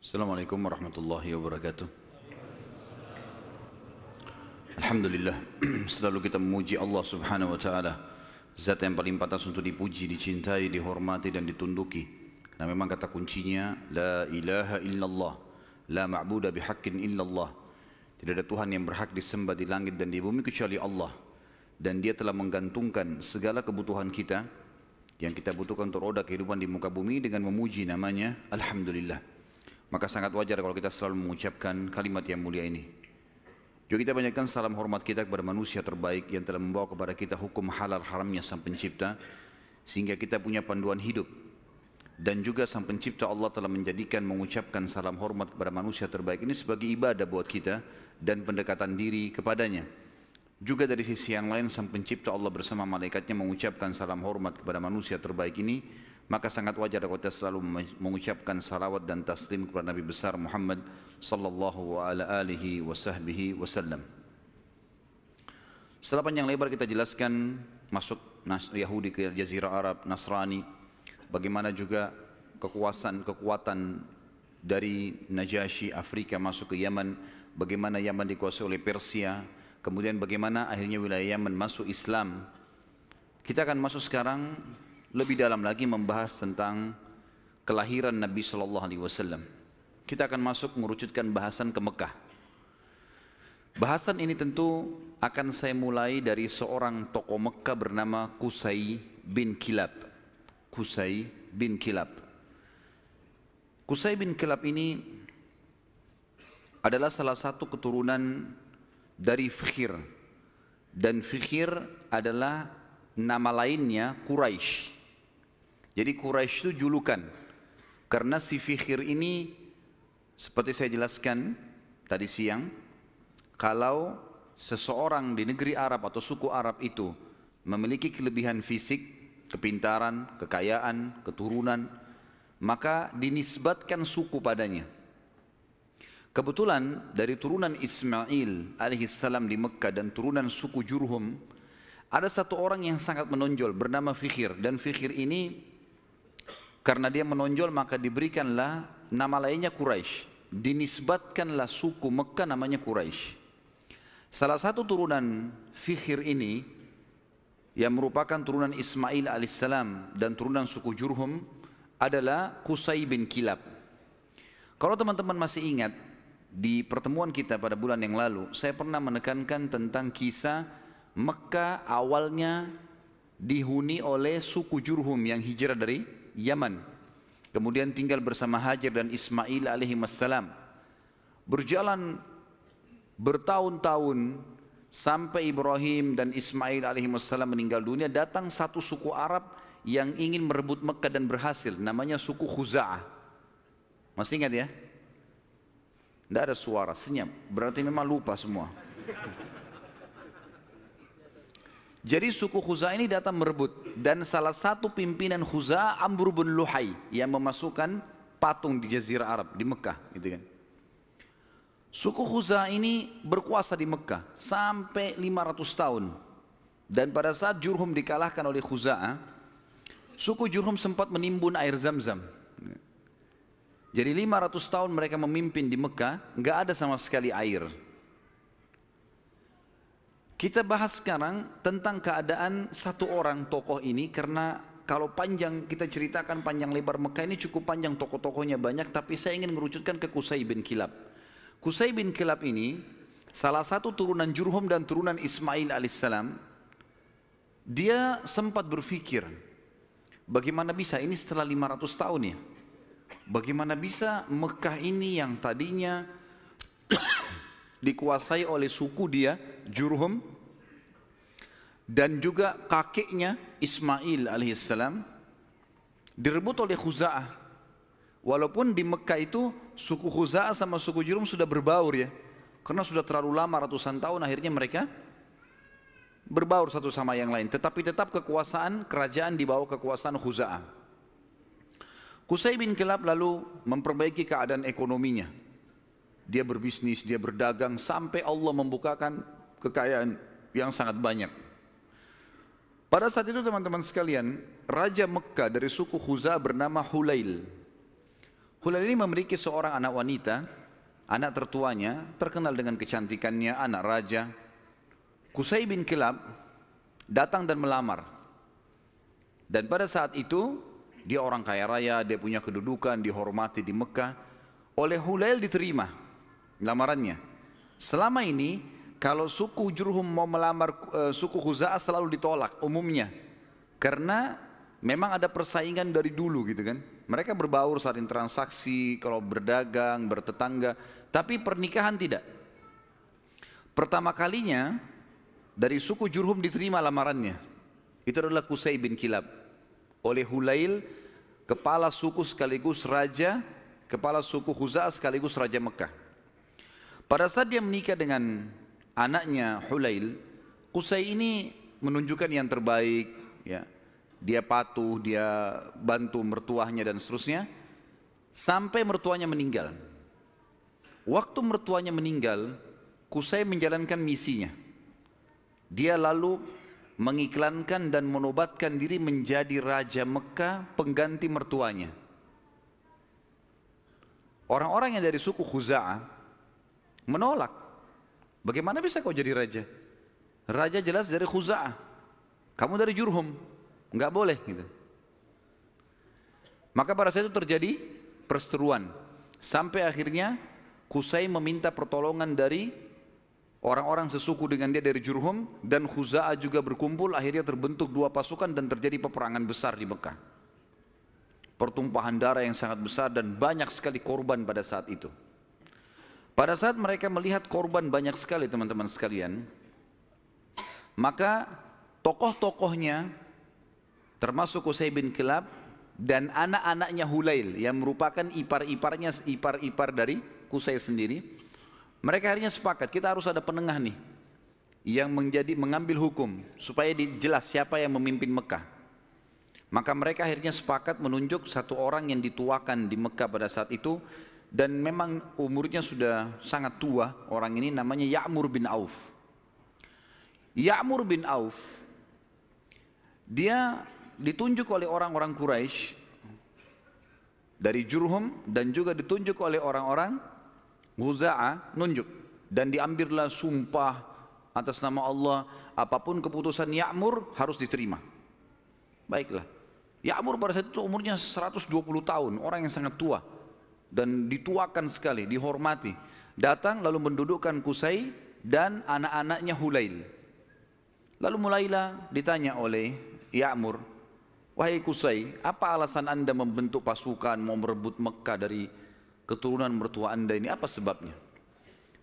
Assalamualaikum warahmatullahi wabarakatuh. Alhamdulillah, selalu kita memuji Allah subhanahu wa ta'ala, zat yang paling pantas untuk dipuji, dicintai, dihormati dan ditunduki. Karena memang kata kuncinya la ilaha illallah, la ma'buda bihaqqin illallah. Tidak ada Tuhan yang berhak disembah di langit dan di bumi kecuali Allah. Dan dia telah menggantungkan segala kebutuhan kita yang kita butuhkan untuk roda kehidupan di muka bumi dengan memuji namanya Alhamdulillah. Maka sangat wajar kalau kita selalu mengucapkan kalimat yang mulia ini. Juga kita banyakkan salam hormat kita kepada manusia terbaik yang telah membawa kepada kita hukum halal haramnya Sang Pencipta, sehingga kita punya panduan hidup. Dan juga Sang Pencipta Allah telah menjadikan mengucapkan salam hormat kepada manusia terbaik ini sebagai ibadah buat kita dan pendekatan diri kepadanya. Juga dari sisi yang lain Sang Pencipta Allah bersama malaikatnya mengucapkan salam hormat kepada manusia terbaik ini. Maka sangat wajar kalau kita selalu mengucapkan salawat dan taslim kepada Nabi besar Muhammad sallallahu alaihi wasallam. Setelah panjang lebar kita jelaskan masuk Yahudi ke Jazirah Arab, Nasrani, bagaimana juga kekuatan dari Najasyi Afrika masuk ke Yaman, bagaimana Yaman dikuasai oleh Persia, kemudian bagaimana akhirnya wilayah Yaman masuk Islam. Kita akan masuk sekarang lebih dalam lagi membahas tentang kelahiran Nabi Sallallahu Alaihi Wasallam. Kita akan masuk mengerucutkan bahasan ke Mekah. Bahasan ini tentu akan saya mulai dari seorang tokoh Mekah bernama Qusay bin Kilab. Qusay bin Kilab. Qusay bin Kilab ini adalah salah satu keturunan dari Fikhir. Dan Fikhir adalah nama lainnya Quraisy. Jadi Quraisy itu julukan, karena si Fikhir ini seperti saya jelaskan tadi siang, kalau seseorang di negeri Arab atau suku Arab itu memiliki kelebihan fisik, kepintaran, kekayaan, keturunan, maka dinisbatkan suku padanya. Kebetulan dari turunan Ismail alaihissalam di Mekah dan turunan suku Jurhum, ada satu orang yang sangat menonjol bernama Fikhir, dan Fikhir ini karena dia menonjol maka diberikanlah nama lainnya Quraisy. Dinisbatkanlah suku Mekah namanya Quraisy. Salah satu turunan Fikhir ini yang merupakan turunan Ismail alaihissalam dan turunan suku Jurhum adalah Qusay bin Kilab. Kalau teman-teman masih ingat, di pertemuan kita pada bulan yang lalu saya pernah menekankan tentang kisah Mekah awalnya dihuni oleh suku Jurhum yang hijrah dari Yaman, kemudian tinggal bersama Hajar dan Ismail alaihi wassalam. Berjalan bertahun-tahun sampai Ibrahim dan Ismail alaihi wassalam meninggal dunia, datang satu suku Arab yang ingin merebut Mekah dan berhasil, namanya suku Khuza'ah. Masih ingat ya? Tidak ada suara, senyap, berarti memang lupa semua. Jadi suku Khuza'ah ini datang merebut, dan salah satu pimpinan Khuza'ah Amr bin Luhai yang memasukkan patung di Jazirah Arab di Mekah, gitu kan. Suku Khuza'ah ini berkuasa di Mekah sampai 500 tahun. Dan pada saat Jurhum dikalahkan oleh Khuza'ah, suku Jurhum sempat menimbun air Zam-Zam. Jadi 500 tahun mereka memimpin di Mekah, nggak ada sama sekali air. Kita bahas sekarang tentang keadaan satu orang tokoh ini, karena kalau panjang kita ceritakan panjang lebar Mekah ini cukup panjang, tokoh-tokohnya banyak, tapi saya ingin mengerucutkan ke Qusay bin Kilab. Qusay bin Kilab ini salah satu turunan Jurhum dan turunan Ismail alaihissalam. Dia sempat berpikir, bagaimana bisa ini setelah 500 tahun ya, bagaimana bisa Mekah ini yang tadinya dikuasai oleh suku dia Jurhum dan juga kakeknya Ismail alaihissalam direbut oleh Khuza'ah. Walaupun di Mekah itu suku Khuza'ah sama suku Jurhum sudah berbaur ya, karena sudah terlalu lama ratusan tahun, akhirnya mereka berbaur satu sama yang lain, tetapi tetap kekuasaan kerajaan di bawah kekuasaan Khuza'ah. Qusay bin Kilab lalu memperbaiki keadaan ekonominya. Dia berbisnis, dia berdagang sampai Allah membukakan kekayaan yang sangat banyak. Pada saat itu teman-teman sekalian, Raja Mekah dari suku Khuza'ah bernama Hulail. Hulail ini memiliki seorang anak wanita, anak tertuanya, terkenal dengan kecantikannya, anak raja. Qusay bin Kilab datang dan melamar. Dan pada saat itu, dia orang kaya raya, dia punya kedudukan, dihormati di Mekah. Oleh Hulail diterima lamarannya. Selama ini, kalau suku Jurhum mau melamar suku Khuza'ah selalu ditolak umumnya. Karena memang ada persaingan dari dulu gitu kan. Mereka berbaur saling transaksi, kalau berdagang, bertetangga. Tapi pernikahan tidak. Pertama kalinya dari suku Jurhum diterima lamarannya. Itu adalah Qusay bin Kilab. Oleh Hulail, kepala suku sekaligus raja, kepala suku Khuza'ah sekaligus raja Mekah. Pada saat dia menikah dengan anaknya Hulail, Qusay ini menunjukkan yang terbaik, ya. Dia patuh, dia bantu mertuanya dan seterusnya, sampai mertuanya meninggal. Waktu mertuanya meninggal, Qusay menjalankan misinya. Dia lalu mengiklankan dan menobatkan diri menjadi raja Mekah pengganti mertuanya. Orang-orang yang dari suku Khuza'ah menolak. Bagaimana bisa kau jadi raja? Raja jelas dari Khuza'ah, kamu dari Jurhum, enggak boleh gitu. Maka pada saat itu terjadi perseteruan. Sampai akhirnya Qusay meminta pertolongan dari orang-orang sesuku dengan dia dari Jurhum, dan Khuza'ah juga berkumpul. Akhirnya terbentuk dua pasukan dan terjadi peperangan besar di Mekah. Pertumpahan darah yang sangat besar dan banyak sekali korban pada saat itu. Pada saat mereka melihat korban banyak sekali teman-teman sekalian, maka tokoh-tokohnya termasuk Qusay bin Kilab dan anak-anaknya Hulail yang merupakan ipar-iparnya, ipar-ipar dari Qusay sendiri, mereka akhirnya sepakat, kita harus ada penengah nih yang mengambil hukum supaya jelas siapa yang memimpin Mekah. Maka mereka akhirnya sepakat menunjuk satu orang yang dituakan di Mekah pada saat itu, dan memang umurnya sudah sangat tua. Orang ini namanya Ya'mur bin Auf. Ya'mur bin Auf, dia ditunjuk oleh orang-orang Quraisy dari Jurhum dan juga ditunjuk oleh orang-orang Khuza'ah, nunjuk, dan diambillah sumpah atas nama Allah, apapun keputusan Ya'mur harus diterima. Baiklah, Ya'mur pada saat itu umurnya 120 tahun, orang yang sangat tua dan dituakan sekali, dihormati. Datang lalu mendudukkan Qusay dan anak-anaknya Hulail. Lalu mulailah ditanya oleh Ya'mur, wahai Qusay, apa alasan anda membentuk pasukan mau merebut Mekah dari keturunan mertua anda ini, apa sebabnya?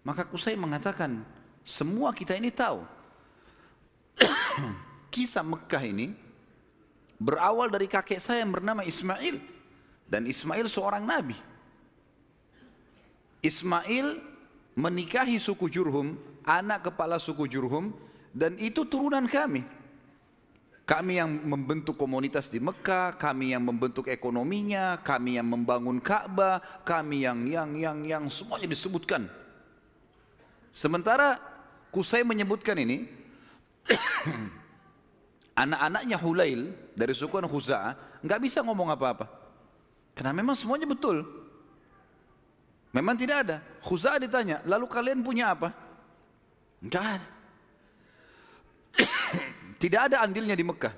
Maka Qusay mengatakan, semua kita ini tahu kisah Mekah ini berawal dari kakek saya yang bernama Ismail, dan Ismail seorang nabi. Ismail menikahi suku Jurhum, anak kepala suku Jurhum, dan itu turunan kami. Kami yang membentuk komunitas di Mekah, kami yang membentuk ekonominya, kami yang membangun Ka'bah, kami yang semuanya disebutkan. Sementara Qusay menyebutkan ini, anak-anaknya Hulail dari suku Khuza'ah nggak bisa ngomong apa-apa, karena memang semuanya betul. Memang tidak ada. Khuza'ah ditanya, lalu kalian punya apa? Enggak ada. Tidak ada andilnya di Mekah.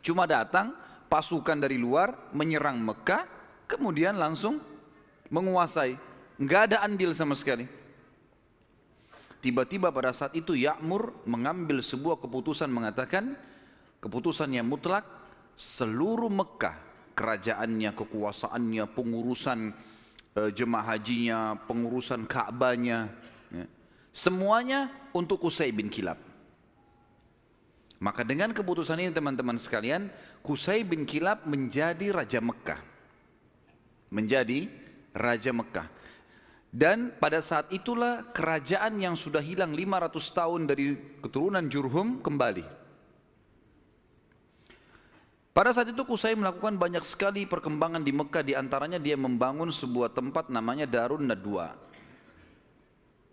Cuma datang pasukan dari luar menyerang Mekah, kemudian langsung menguasai. Enggak ada andil sama sekali. Tiba-tiba pada saat itu Ya'mur mengambil sebuah keputusan, mengatakan keputusan yang mutlak, seluruh Mekah, kerajaannya, kekuasaannya, pengurusan jemaah hajinya, pengurusan Ka'bahnya, ya, semuanya untuk Qusay bin Kilab. Maka dengan keputusan ini teman-teman sekalian, Qusay bin Kilab menjadi Raja Mekah. Menjadi Raja Mekah. Dan pada saat itulah kerajaan yang sudah hilang 500 tahun dari keturunan Jurhum kembali. Pada saat itu Qusay melakukan banyak sekali perkembangan di Mekah, diantaranya dia membangun sebuah tempat namanya Darun Nadwa.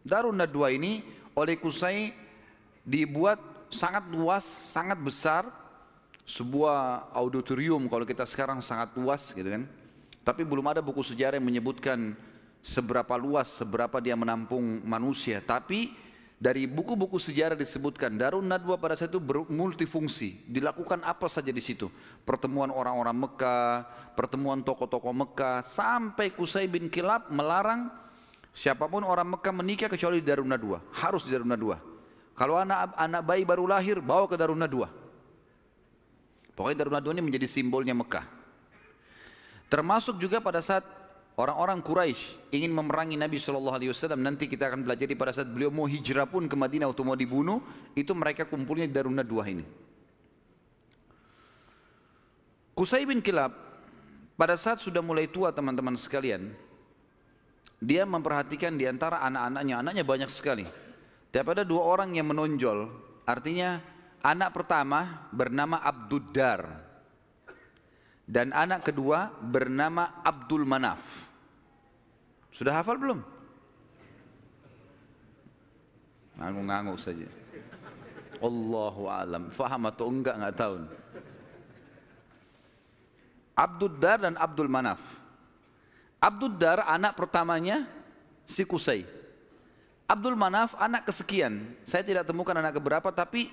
Darun Nadwa ini oleh Qusay dibuat sangat luas, sangat besar, sebuah auditorium kalau kita sekarang sangat luas gitu kan. Tapi belum ada buku sejarah yang menyebutkan seberapa luas, seberapa dia menampung manusia. Tapi dari buku-buku sejarah disebutkan Darun Nadwa pada saat itu multifungsi. Dilakukan apa saja di situ. Pertemuan orang-orang Mekah, pertemuan tokoh-tokoh Mekah, sampai Qusay bin Kilab melarang siapapun orang Mekah menikah kecuali di Darun Nadwa. Harus di Darun Nadwa. Kalau anak bayi baru lahir, bawa ke Darun Nadwa. Pokoknya Darun Nadwa ini menjadi simbolnya Mekah. Termasuk juga pada saat orang-orang Quraisy ingin memerangi Nabi SAW, nanti kita akan belajar pada saat beliau mau hijrah pun ke Madinah atau mau dibunuh, itu mereka kumpulnya di Darun Nadwa ini. Qusay bin Kilab pada saat sudah mulai tua teman-teman sekalian, dia memperhatikan di antara anak-anaknya, anaknya banyak sekali. Tapi ada dua orang yang menonjol, artinya anak pertama bernama Abduddar. Dan anak kedua bernama Abdul Manaf. Sudah hafal belum? Ngangguk-ngangguk saja. Allahu a'lam. Faham atau enggak tahu. Abduddar dan Abdul Manaf. Abduddar anak pertamanya si Qusay. Abdul Manaf anak kesekian. Saya tidak temukan anak keberapa, tapi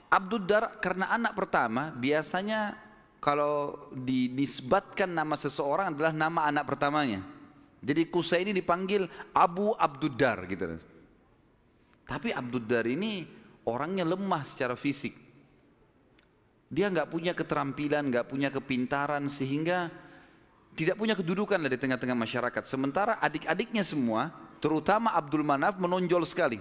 Abduddar karena anak pertama biasanya kalau dinisbatkan nama seseorang adalah nama anak pertamanya. Jadi Qusay ini dipanggil Abu Abduddar gitu. Tapi Abduddar ini orangnya lemah secara fisik. Dia nggak punya keterampilan, nggak punya kepintaran, sehingga tidak punya kedudukan di tengah-tengah masyarakat. Sementara adik-adiknya semua, terutama Abdul Manaf, menonjol sekali.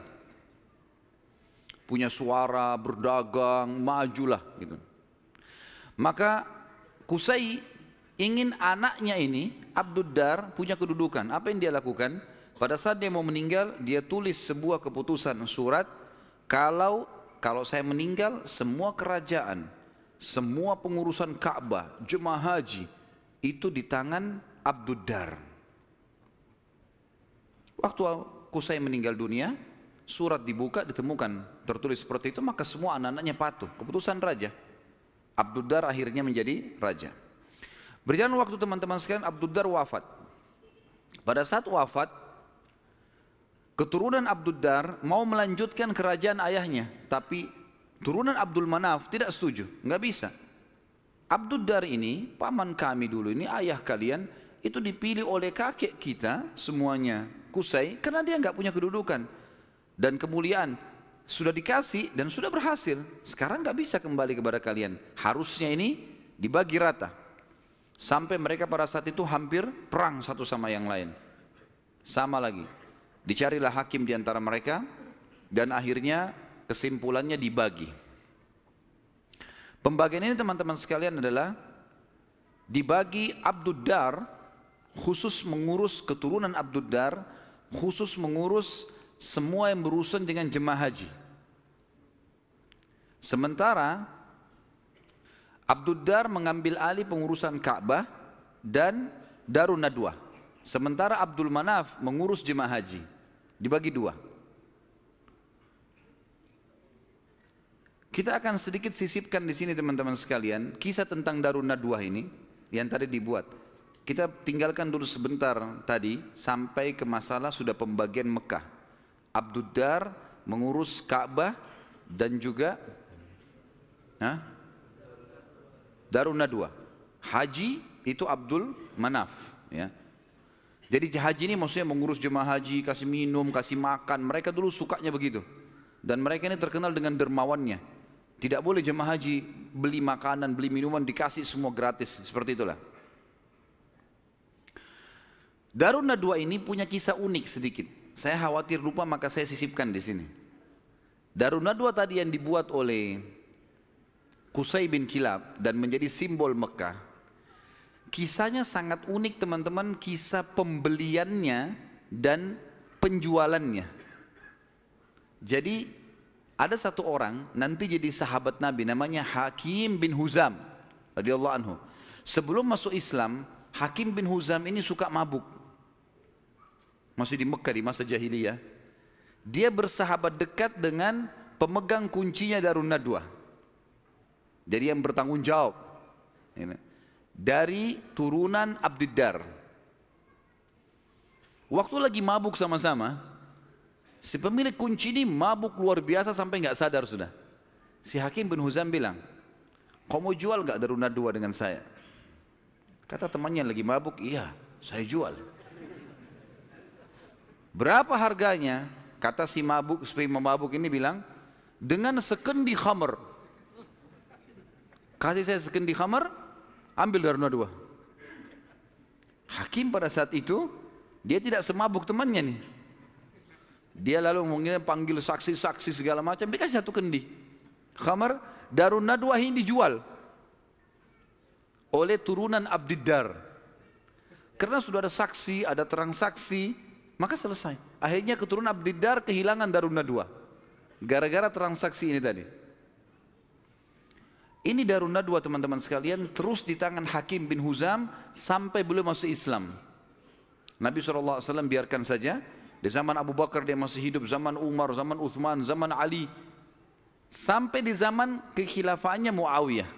Punya suara, berdagang, majulah gitu. Maka Qusay ingin anaknya ini, Abduddar, punya kedudukan. Apa yang dia lakukan? Pada saat dia mau meninggal, dia tulis sebuah keputusan surat, kalau saya meninggal, semua kerajaan, semua pengurusan Ka'bah, jemaah haji, itu di tangan Abduddar. Waktu Qusay meninggal dunia, surat dibuka, ditemukan tertulis seperti itu, maka semua anak-anaknya patuh. Keputusan raja. Abduddar akhirnya menjadi raja. Berjalan waktu teman-teman sekalian, Abduddar wafat. Pada saat wafat, keturunan Abduddar mau melanjutkan kerajaan ayahnya, tapi turunan Abdul Manaf tidak setuju, nggak bisa. Abduddar ini, paman kami dulu ini, ayah kalian, itu dipilih oleh kakek kita semuanya, Qusay, karena dia nggak punya kedudukan dan kemuliaan. Sudah dikasih dan sudah berhasil. Sekarang nggak bisa kembali kepada kalian. Harusnya ini dibagi rata. Sampai mereka pada saat itu hampir perang satu sama yang lain. Sama lagi. Dicarilah hakim di antara mereka dan akhirnya kesimpulannya dibagi. Pembagian ini teman-teman sekalian adalah dibagi Abduddar khusus mengurus keturunan Abduddar, khusus mengurus semua yang berurusan dengan jemaah haji. Sementara Abduddar mengambil alih pengurusan Ka'bah dan Darun Nadwa. Sementara Abdul Manaf mengurus jemaah haji. Dibagi dua. Kita akan sedikit sisipkan di sini teman-teman sekalian kisah tentang Darun Nadwa ini yang tadi dibuat. Kita tinggalkan dulu sebentar tadi sampai ke masalah sudah pembagian Mekah. Abduddar mengurus Ka'bah dan juga Darun Nadwa. Haji itu Abdul Manaf, ya. Jadi haji ini maksudnya mengurus jemaah haji, kasih minum, kasih makan. Mereka dulu sukanya begitu. Dan mereka ini terkenal dengan dermawannya. Tidak boleh jemaah haji beli makanan, beli minuman, dikasih semua gratis. Seperti itulah. Darun Nadwa ini punya kisah unik sedikit. Saya khawatir lupa, maka saya sisipkan di sini. Darun Nadwa tadi yang dibuat oleh Qusay bin Kilab dan menjadi simbol Mekah. Kisahnya sangat unik teman-teman, kisah pembeliannya dan penjualannya. Jadi ada satu orang nanti jadi sahabat Nabi namanya Hakim bin Huzam radhiyallahu anhu. Sebelum masuk Islam, Hakim bin Huzam ini suka mabuk. Masih di Mekah di masa jahiliyah. Dia bersahabat dekat dengan pemegang kuncinya Darun Nadwa. Jadi yang bertanggung jawab. dari turunan Abdiddar. Waktu lagi mabuk sama-sama, si pemilik kunci ini mabuk luar biasa sampai nggak sadar sudah. Si Hakim bin Huzam bilang, kau mau jual nggak Darun Nadwa dengan saya? Kata temannya lagi mabuk, iya saya jual. Berapa harganya? Kata si mabuk ini bilang, dengan sekendi khamr. Kasih saya sekendi khamr, ambil Darun Nadwa. Hakim pada saat itu, dia tidak semabuk temannya nih. Dia lalu mungkin panggil saksi-saksi segala macam, dikasih satu kendi khamr. Darun Nadwa ini dijual oleh turunan Abdiddar. Karena sudah ada saksi, ada terang saksi, maka selesai. Akhirnya keturunan Abdiddar kehilangan Darun Nadwa gara-gara transaksi ini tadi. Ini Darun Nadwa teman-teman sekalian terus di tangan Hakim bin Huzam sampai beliau masuk Islam. Nabi SAW biarkan saja. Di zaman Abu Bakar dia masih hidup, zaman Umar, zaman Uthman, zaman Ali, sampai di zaman kekhilafaannya Muawiyah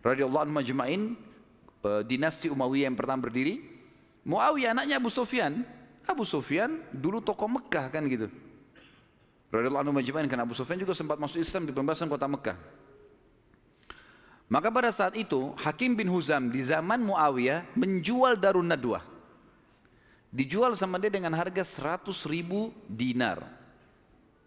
radhiyallahu anhu majma'in, dinasti Umayyah yang pertama berdiri. Muawiyah anaknya Abu Sufyan. Abu Sufyan dulu tokoh Mekah kan gitu, radhiyallahu anhu majma'in, kan Abu Sufyan juga sempat masuk Islam di pembebasan kota Mekah. Maka pada saat itu Hakim bin Huzam di zaman Muawiyah menjual Darun Nadwa. Dijual sama dia dengan harga 100.000 dinar.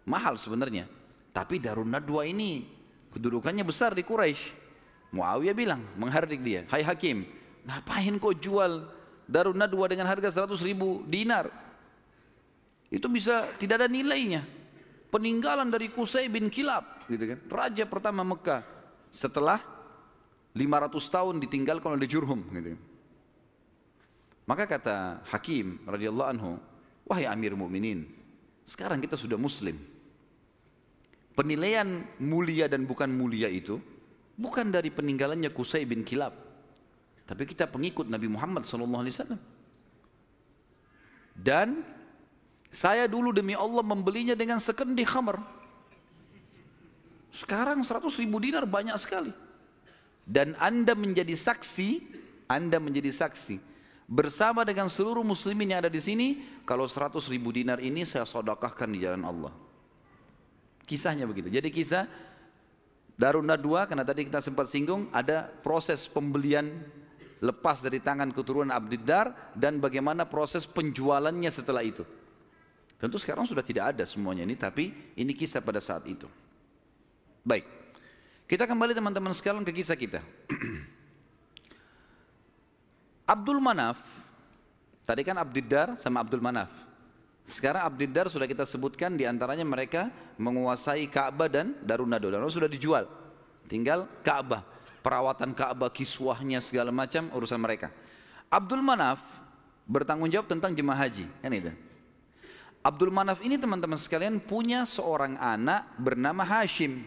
Mahal sebenarnya. Tapi Darun Nadwa ini kedudukannya besar di Quraisy. Muawiyah bilang, menghardik dia, hai Hakim, ngapain kau jual Darun Nadwa dengan harga 100.000 dinar? Itu bisa tidak ada nilainya. Peninggalan dari Qusay bin Kilab, gitu kan? Raja pertama Mekah setelah 500 tahun ditinggalkan oleh Jurhum, gitu kan? Maka kata Hakim radhiyallahu anhu, wahai Amir Mukminin, sekarang kita sudah Muslim. Penilaian mulia dan bukan mulia itu bukan dari peninggalannya Qusay bin Kilab, tapi kita pengikut Nabi Muhammad SAW. Dan saya dulu demi Allah membelinya dengan sekendi khamr. Sekarang 100.000 dinar banyak sekali. Dan Anda menjadi saksi bersama dengan seluruh muslimin yang ada di sini, kalau 100.000 dinar ini saya sedekahkan di jalan Allah. Kisahnya begitu. Jadi kisah Darun Nadwa, karena tadi kita sempat singgung, ada proses pembelian lepas dari tangan keturunan Abdiddar dan bagaimana proses penjualannya setelah itu. Tentu sekarang sudah tidak ada semuanya ini, tapi ini kisah pada saat itu. Baik, kita kembali teman-teman sekalian ke kisah kita. Abdul Manaf, tadi kan Abdiddar sama Abdul Manaf. Sekarang Abdiddar sudah kita sebutkan, diantaranya mereka menguasai Ka'bah dan Darun Nadwa. Dan sudah dijual, tinggal Ka'bah, perawatan Ka'bah, kiswahnya segala macam urusan mereka. Abdul Manaf bertanggung jawab tentang jemaah haji, kan itu. Abdul Manaf ini teman-teman sekalian punya seorang anak bernama Hashim.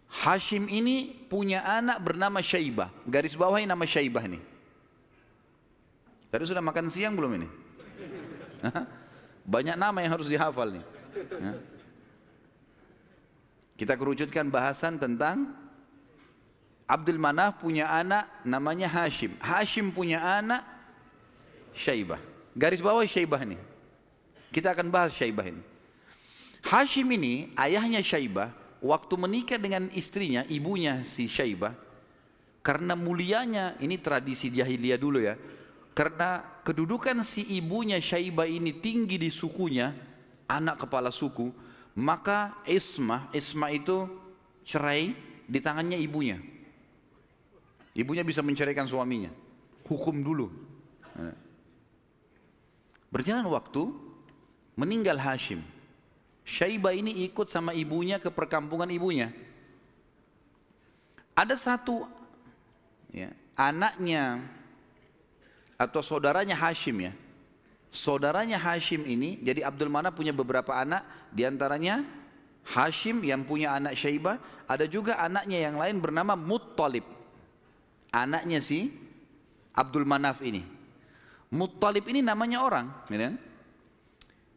Hashim ini punya anak bernama Syaibah. Garis bawahi nama Syaibah ini. Tadi sudah makan siang belum ini? Banyak nama yang harus dihafal nih. Kita kerucutkan bahasan tentang Abdul Manaf punya anak namanya Hashim. Hashim punya anak Syaibah. Garis bawahi Syaibah ini. Kita akan bahas Syaibah ini. Hashim ini ayahnya Syaibah. Waktu menikah dengan istrinya, ibunya si Syaibah, karena mulianya, ini tradisi jahiliyah dulu ya, karena kedudukan si ibunya Syaibah ini tinggi di sukunya, anak kepala suku, maka ismah itu cerai di tangannya ibunya. Ibunya bisa menceraikan suaminya, hukum dulu. Berjalan waktu, meninggal Hashim. Syaibah ini ikut sama ibunya ke perkampungan ibunya. Ada satu ya, anaknya atau saudaranya Hashim ya. Saudaranya Hashim ini, jadi Abdul Manaf punya beberapa anak, diantaranya Hashim yang punya anak Syaibah, ada juga anaknya yang lain bernama Muttalib. Anaknya si Abdul Manaf ini. Muttalib ini namanya orang, ya.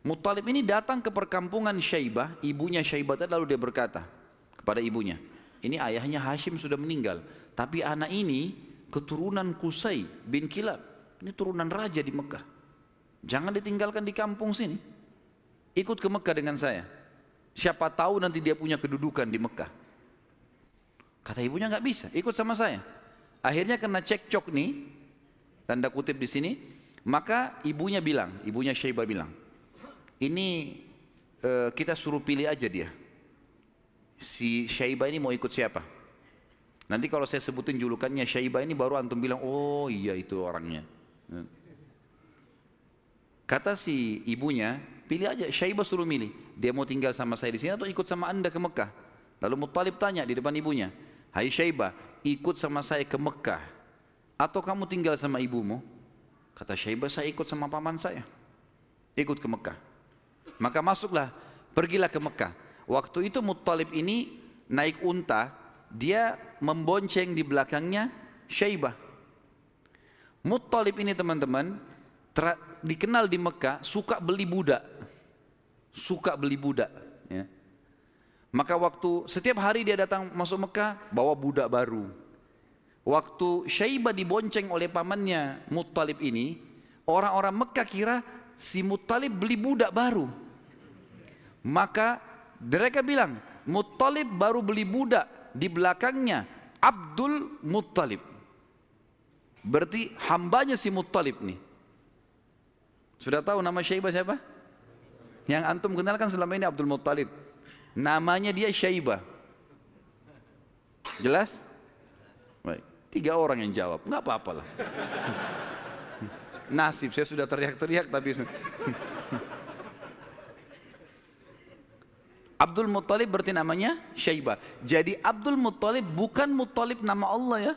Muttalib ini datang ke perkampungan Syaibah, ibunya Syaibah tadi, lalu dia berkata kepada ibunya, ini ayahnya Hashim sudah meninggal, tapi anak ini keturunan Qusay bin Kilab, ini turunan raja di Mekah. Jangan ditinggalkan di kampung sini, ikut ke Mekah dengan saya. Siapa tahu nanti dia punya kedudukan di Mekah. Kata ibunya nggak bisa, ikut sama saya. Akhirnya kena cekcok nih, tanda kutip di sini. Maka ibunya Syaibah bilang, ini kita suruh pilih aja dia. Si Syaibah ini mau ikut siapa? Nanti kalau saya sebutin julukannya Syaibah ini baru antum bilang, oh iya itu orangnya. Kata si ibunya, pilih aja, Syaibah suruh milih. Dia mau tinggal sama saya di sini atau ikut sama anda ke Mekah? Lalu Muttalib tanya di depan ibunya, hai Syaibah, ikut sama saya ke Mekah atau kamu tinggal sama ibumu? Kata Syaibah, saya ikut sama paman saya, ikut ke Mekah. Maka masuklah, pergilah ke Mekah. Waktu itu Muttalib ini naik unta, dia membonceng di belakangnya Syaibah. Muttalib ini teman-teman dikenal di Mekah suka beli budak, ya. Maka waktu setiap hari dia datang masuk Mekah bawa budak baru. Waktu Syaibah dibonceng oleh pamannya Muttalib ini, orang-orang Mekah kira si Muttalib beli budak baru. Maka mereka bilang, Muttalib baru beli budak, di belakangnya Abdul Muttalib. Berarti hambanya si Muttalib nih. Sudah tahu nama Syaibah siapa? Yang antum kenalkan selama ini Abdul Muttalib. Namanya dia Syaibah. Jelas? Baik. 3 orang yang jawab, nggak apa-apa lah. Nasib, saya sudah teriak-teriak tapi Abdul Muttalib berarti namanya Syaibah. Jadi Abdul Muttalib bukan Muttalib nama Allah ya.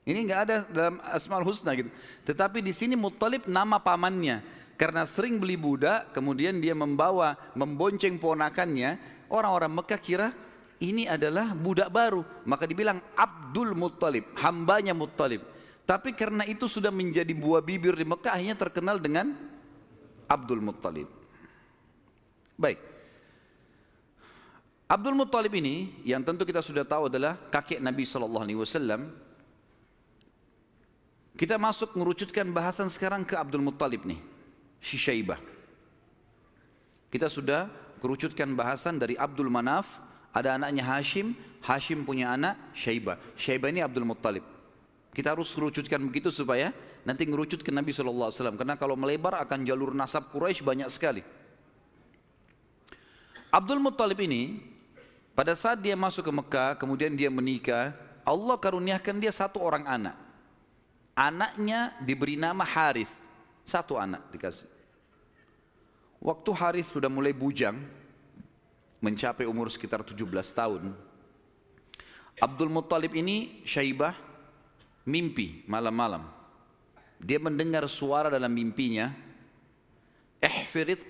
Ini nggak ada dalam Asmaul Husna gitu. Tetapi di sini Muttalib nama pamannya. Karena sering beli budak, kemudian dia membonceng ponakannya. Orang-orang Mekah kira ini adalah budak baru, maka dibilang Abdul Muttalib, hambanya Muttalib. Tapi karena itu sudah menjadi buah bibir di Mekah, akhirnya terkenal dengan Abdul Muttalib. Baik, Abdul Muttalib ini yang tentu kita sudah tahu adalah kakek Nabi SAW. Kita masuk mengerucutkan bahasan sekarang ke Abdul Muttalib nih, si Syaibah. Kita sudah kerucutkan bahasan dari Abdul Manaf. Ada anaknya Hashim, Hashim punya anak Syaibah. Syaibah ini Abdul Muttalib. Kita harus kerucutkan begitu supaya nanti ngerucut ke Nabi SAW. Karena kalau melebar akan jalur nasab Quraisy banyak sekali. Abdul Muttalib ini pada saat dia masuk ke Mekah, kemudian dia menikah, Allah karuniakan dia 1 orang anak. Anaknya diberi nama Harith, 1 anak dikasih. Waktu Harith sudah mulai bujang, mencapai umur sekitar 17 tahun, Abdul Muttalib ini Syaibah mimpi malam-malam. Dia mendengar suara dalam mimpinya, ihfirit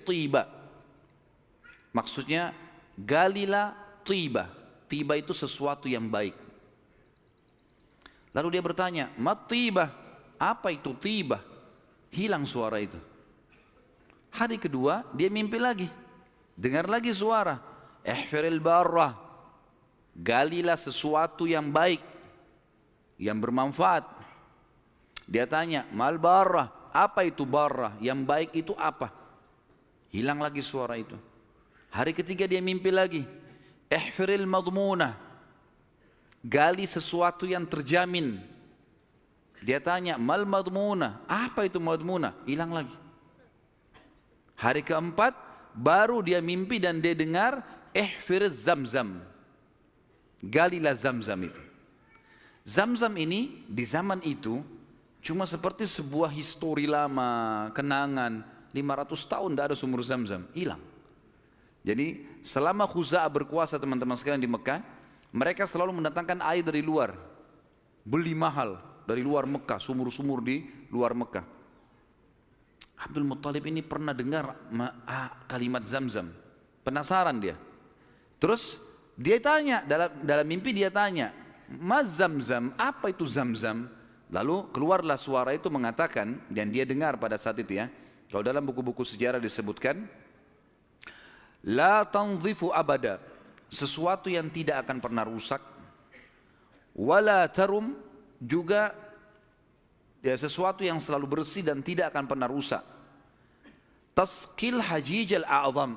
tiba. Maksudnya galilah tiba. Tiba itu sesuatu yang baik. Lalu dia bertanya, mat tiba? Apa itu tiba? Hilang suara itu. Hari kedua dia mimpi lagi, dengar lagi suara, ihfiril barrah, galilah sesuatu yang baik, yang bermanfaat. Dia tanya, mal barrah, apa itu barrah? Yang baik itu apa? Hilang lagi suara itu. Hari ketiga dia mimpi lagi, ihfiril madmunah, gali sesuatu yang terjamin. Dia tanya, mal madmunah, apa itu madmunah? Hilang lagi. Hari keempat baru dia mimpi dan dia dengar ihfir Zamzam, galilah Zamzam itu. Zamzam ini di zaman itu cuma seperti sebuah histori lama, kenangan. 500 tahun tidak ada sumur Zamzam, hilang. Jadi selama Khuza'ah berkuasa teman-teman sekalian di Mekah, mereka selalu mendatangkan air dari luar, beli mahal dari luar Mekah, sumur-sumur di luar Mekah. Abdul Muttalib ini pernah dengar kalimat Zamzam, penasaran dia. Terus dia tanya, dalam mimpi dia tanya, Mas Zamzam, apa itu Zamzam? Lalu keluarlah suara itu mengatakan, dan dia dengar pada saat itu ya, kalau dalam buku-buku sejarah disebutkan, La tanzifu abada, sesuatu yang tidak akan pernah rusak. Wala tarum, juga ya, sesuatu yang selalu bersih dan tidak akan pernah rusak. Taskil hajijal a'zam,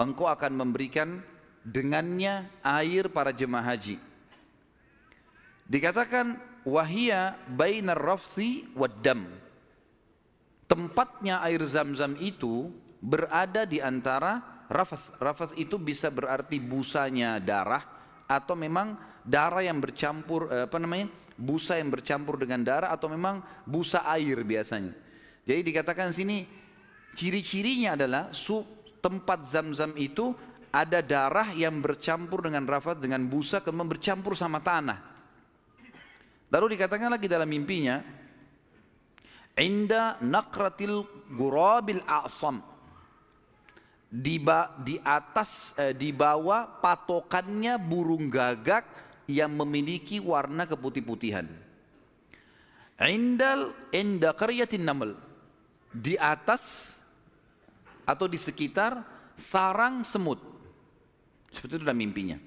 engkau akan memberikan dengannya air para jemaah haji. Dikatakan wahia bainar rafthi waddam, tempatnya air zam-zam itu berada di antara rafath. Rafath itu bisa berarti busanya darah, atau memang darah yang bercampur, busa yang bercampur dengan darah, atau memang busa air biasanya. Jadi dikatakan sini ciri-cirinya adalah tempat zam-zam itu ada darah yang bercampur dengan rafath, dengan busa, kemudian bercampur sama tanah. Lalu dikatakan lagi dalam mimpinya, inda naqratil gurabil a'sam, di bawah patokannya burung gagak yang memiliki warna keputih-putihan. Inda qaryatin naml, di atas atau di sekitar sarang semut. Seperti itu dalam mimpinya.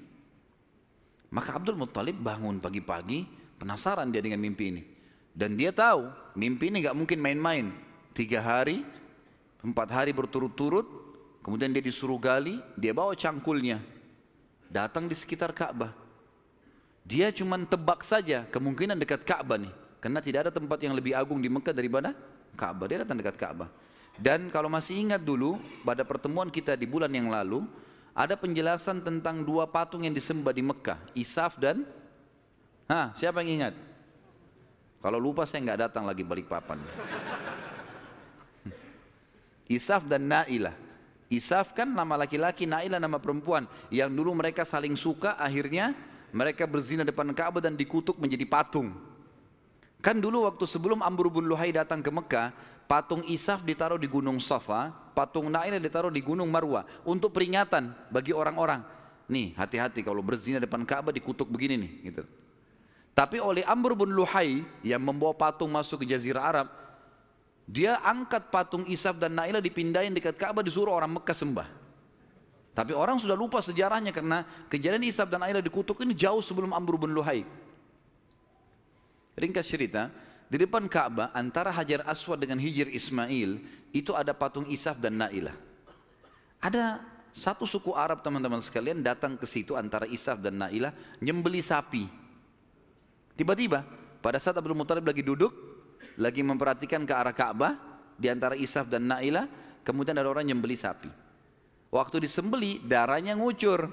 Maka Abdul Muttalib bangun pagi-pagi, penasaran dia dengan mimpi ini. Dan dia tahu mimpi ini gak mungkin main-main. 3 hari, 4 hari berturut-turut, kemudian dia disuruh gali, dia bawa cangkulnya, datang di sekitar Ka'bah. Dia cuma tebak saja kemungkinan dekat Ka'bah nih, karena tidak ada tempat yang lebih agung di Mekah daripada Ka'bah. Dia datang dekat Ka'bah. Dan kalau masih ingat dulu pada pertemuan kita di bulan yang lalu, ada penjelasan tentang 2 patung yang disembah di Mekah, Isaf dan siapa yang ingat? Kalau lupa saya nggak datang lagi Balikpapan. Isaf dan Nailah. Isaf kan nama laki-laki, Nailah nama perempuan, yang dulu mereka saling suka, akhirnya mereka berzina depan Ka'bah dan dikutuk menjadi patung. Kan dulu waktu sebelum Amr bin Luhai datang ke Mekah, patung Isaf ditaruh di Gunung Safa, patung Nailah ditaruh di Gunung Marwah, untuk peringatan bagi orang-orang. Nih, hati-hati kalau berzina depan Ka'bah dikutuk begini nih, gitu. Tapi oleh Amr bin Luhai yang membawa patung masuk ke Jazirah Arab, dia angkat patung Isaf dan Nailah, dipindahin dekat Ka'bah, disuruh orang Mekah sembah. Tapi orang sudah lupa sejarahnya karena kejadian Isaf dan Nailah dikutuk ini jauh sebelum Amr bin Luhai. Ringkas cerita, di depan Ka'bah antara Hajar Aswad dengan Hijr Ismail itu ada patung Isaf dan Nailah. Ada satu suku Arab teman-teman sekalian datang ke situ antara Isaf dan Nailah nyembeli sapi. Tiba-tiba pada saat Abdul Muttalib lagi duduk, lagi memperhatikan ke arah Ka'bah di antara Isaf dan Nailah, kemudian ada orang nyembeli sapi. Waktu disembeli darahnya ngucur.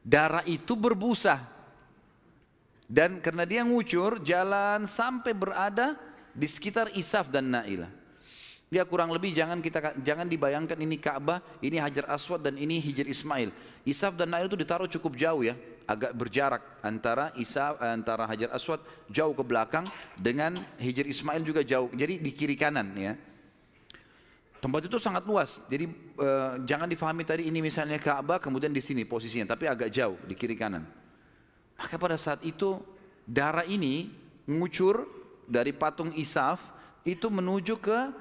Darah itu berbusa. Dan karena dia ngucur, jalan sampai berada di sekitar Isaf dan Nailah. Dia kurang lebih jangan dibayangkan ini Ka'bah, ini Hajar Aswad dan ini Hijr Ismail. Isaf dan Nailah itu ditaruh cukup jauh ya, agak berjarak antara antara Hajar Aswad jauh ke belakang dengan Hijr Ismail juga jauh. Jadi di kiri kanan ya. Tempat itu sangat luas. Jadi jangan difahami tadi ini misalnya Ka'bah kemudian di sini posisinya, tapi agak jauh di kiri kanan. Maka pada saat itu darah ini ngucur dari patung Isaf itu menuju ke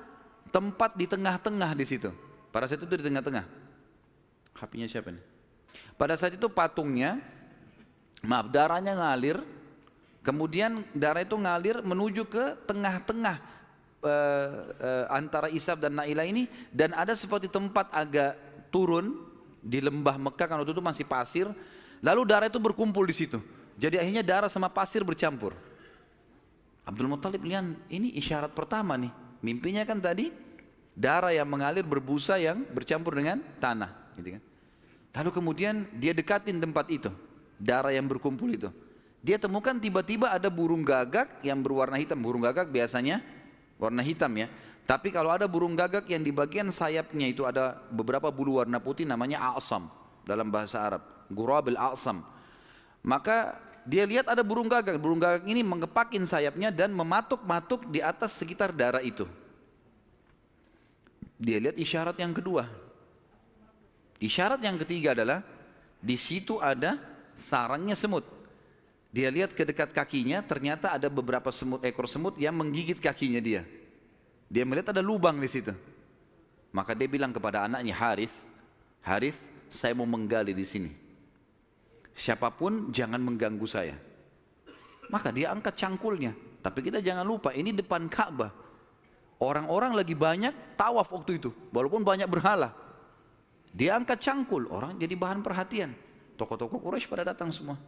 tempat di tengah-tengah di situ. Pada saat itu di tengah-tengah. HP-nya siapa nih? Pada saat itu patungnya, darahnya ngalir, kemudian darah itu ngalir menuju ke tengah-tengah antara Isaf dan Nailah ini, dan ada seperti tempat agak turun di lembah Mekah, karena waktu itu masih pasir, lalu darah itu berkumpul di situ. Jadi akhirnya darah sama pasir bercampur. Abdul Muttalib lihat ini isyarat pertama nih. Mimpinya kan tadi darah yang mengalir berbusa yang bercampur dengan tanah, gitu kan. Lalu kemudian dia dekatin tempat itu, darah yang berkumpul itu. Dia temukan tiba-tiba ada burung gagak yang berwarna hitam. Burung gagak biasanya warna hitam ya. Tapi kalau ada burung gagak yang di bagian sayapnya itu ada beberapa bulu warna putih, namanya a'sam dalam bahasa Arab, gurabil a'sam. Maka dia lihat ada burung gagak. Burung gagak ini mengepakin sayapnya dan mematuk-matuk di atas sekitar darah itu. Dia lihat isyarat yang kedua. Isyarat yang ketiga adalah di situ ada sarangnya semut. Dia lihat ke dekat kakinya, ternyata ada beberapa ekor semut yang menggigit kakinya dia. Dia melihat ada lubang di situ. Maka dia bilang kepada anaknya Harith, saya mau menggali di sini. Siapapun jangan mengganggu saya. Maka dia angkat cangkulnya. Tapi kita jangan lupa, ini depan Ka'bah. Orang-orang lagi banyak tawaf waktu itu, walaupun banyak berhala. Dia angkat cangkul, orang jadi bahan perhatian. Tokoh-tokoh Quraisy pada datang semua.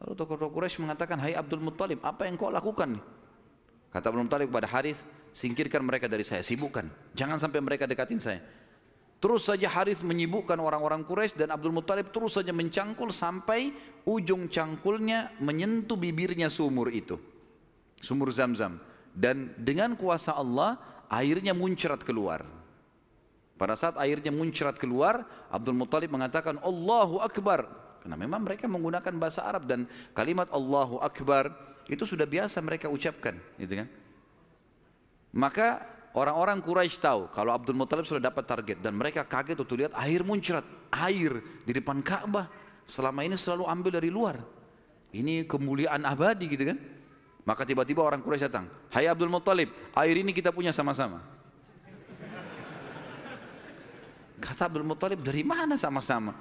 Lalu tokoh-tokoh Quraisy mengatakan, hai Abdul Muttalib, apa yang kau lakukan nih? Kata Abdul Muttalib kepada Harith, singkirkan mereka dari saya, sibukkan. Jangan sampai mereka dekatin saya. Terus saja Harith menyibukkan orang-orang Quraisy dan Abdul Muttalib terus saja mencangkul sampai ujung cangkulnya menyentuh bibirnya sumur itu. Sumur Zam-Zam. Dan dengan kuasa Allah airnya muncrat keluar. Pada saat airnya muncrat keluar, Abdul Muttalib mengatakan Allahu Akbar. Karena memang mereka menggunakan bahasa Arab dan kalimat Allahu Akbar itu sudah biasa mereka ucapkan, gitu kan? Maka orang-orang Quraisy tahu kalau Abdul Muttalib sudah dapat target dan mereka kaget waktu lihat air muncrat, air di depan Ka'bah. Selama ini selalu ambil dari luar. Ini kemuliaan abadi, gitu kan? Maka tiba-tiba orang Quraisy datang, hai Abdul Muttalib, air ini kita punya sama-sama. Kata Abdul Muttalib, dari mana sama-sama?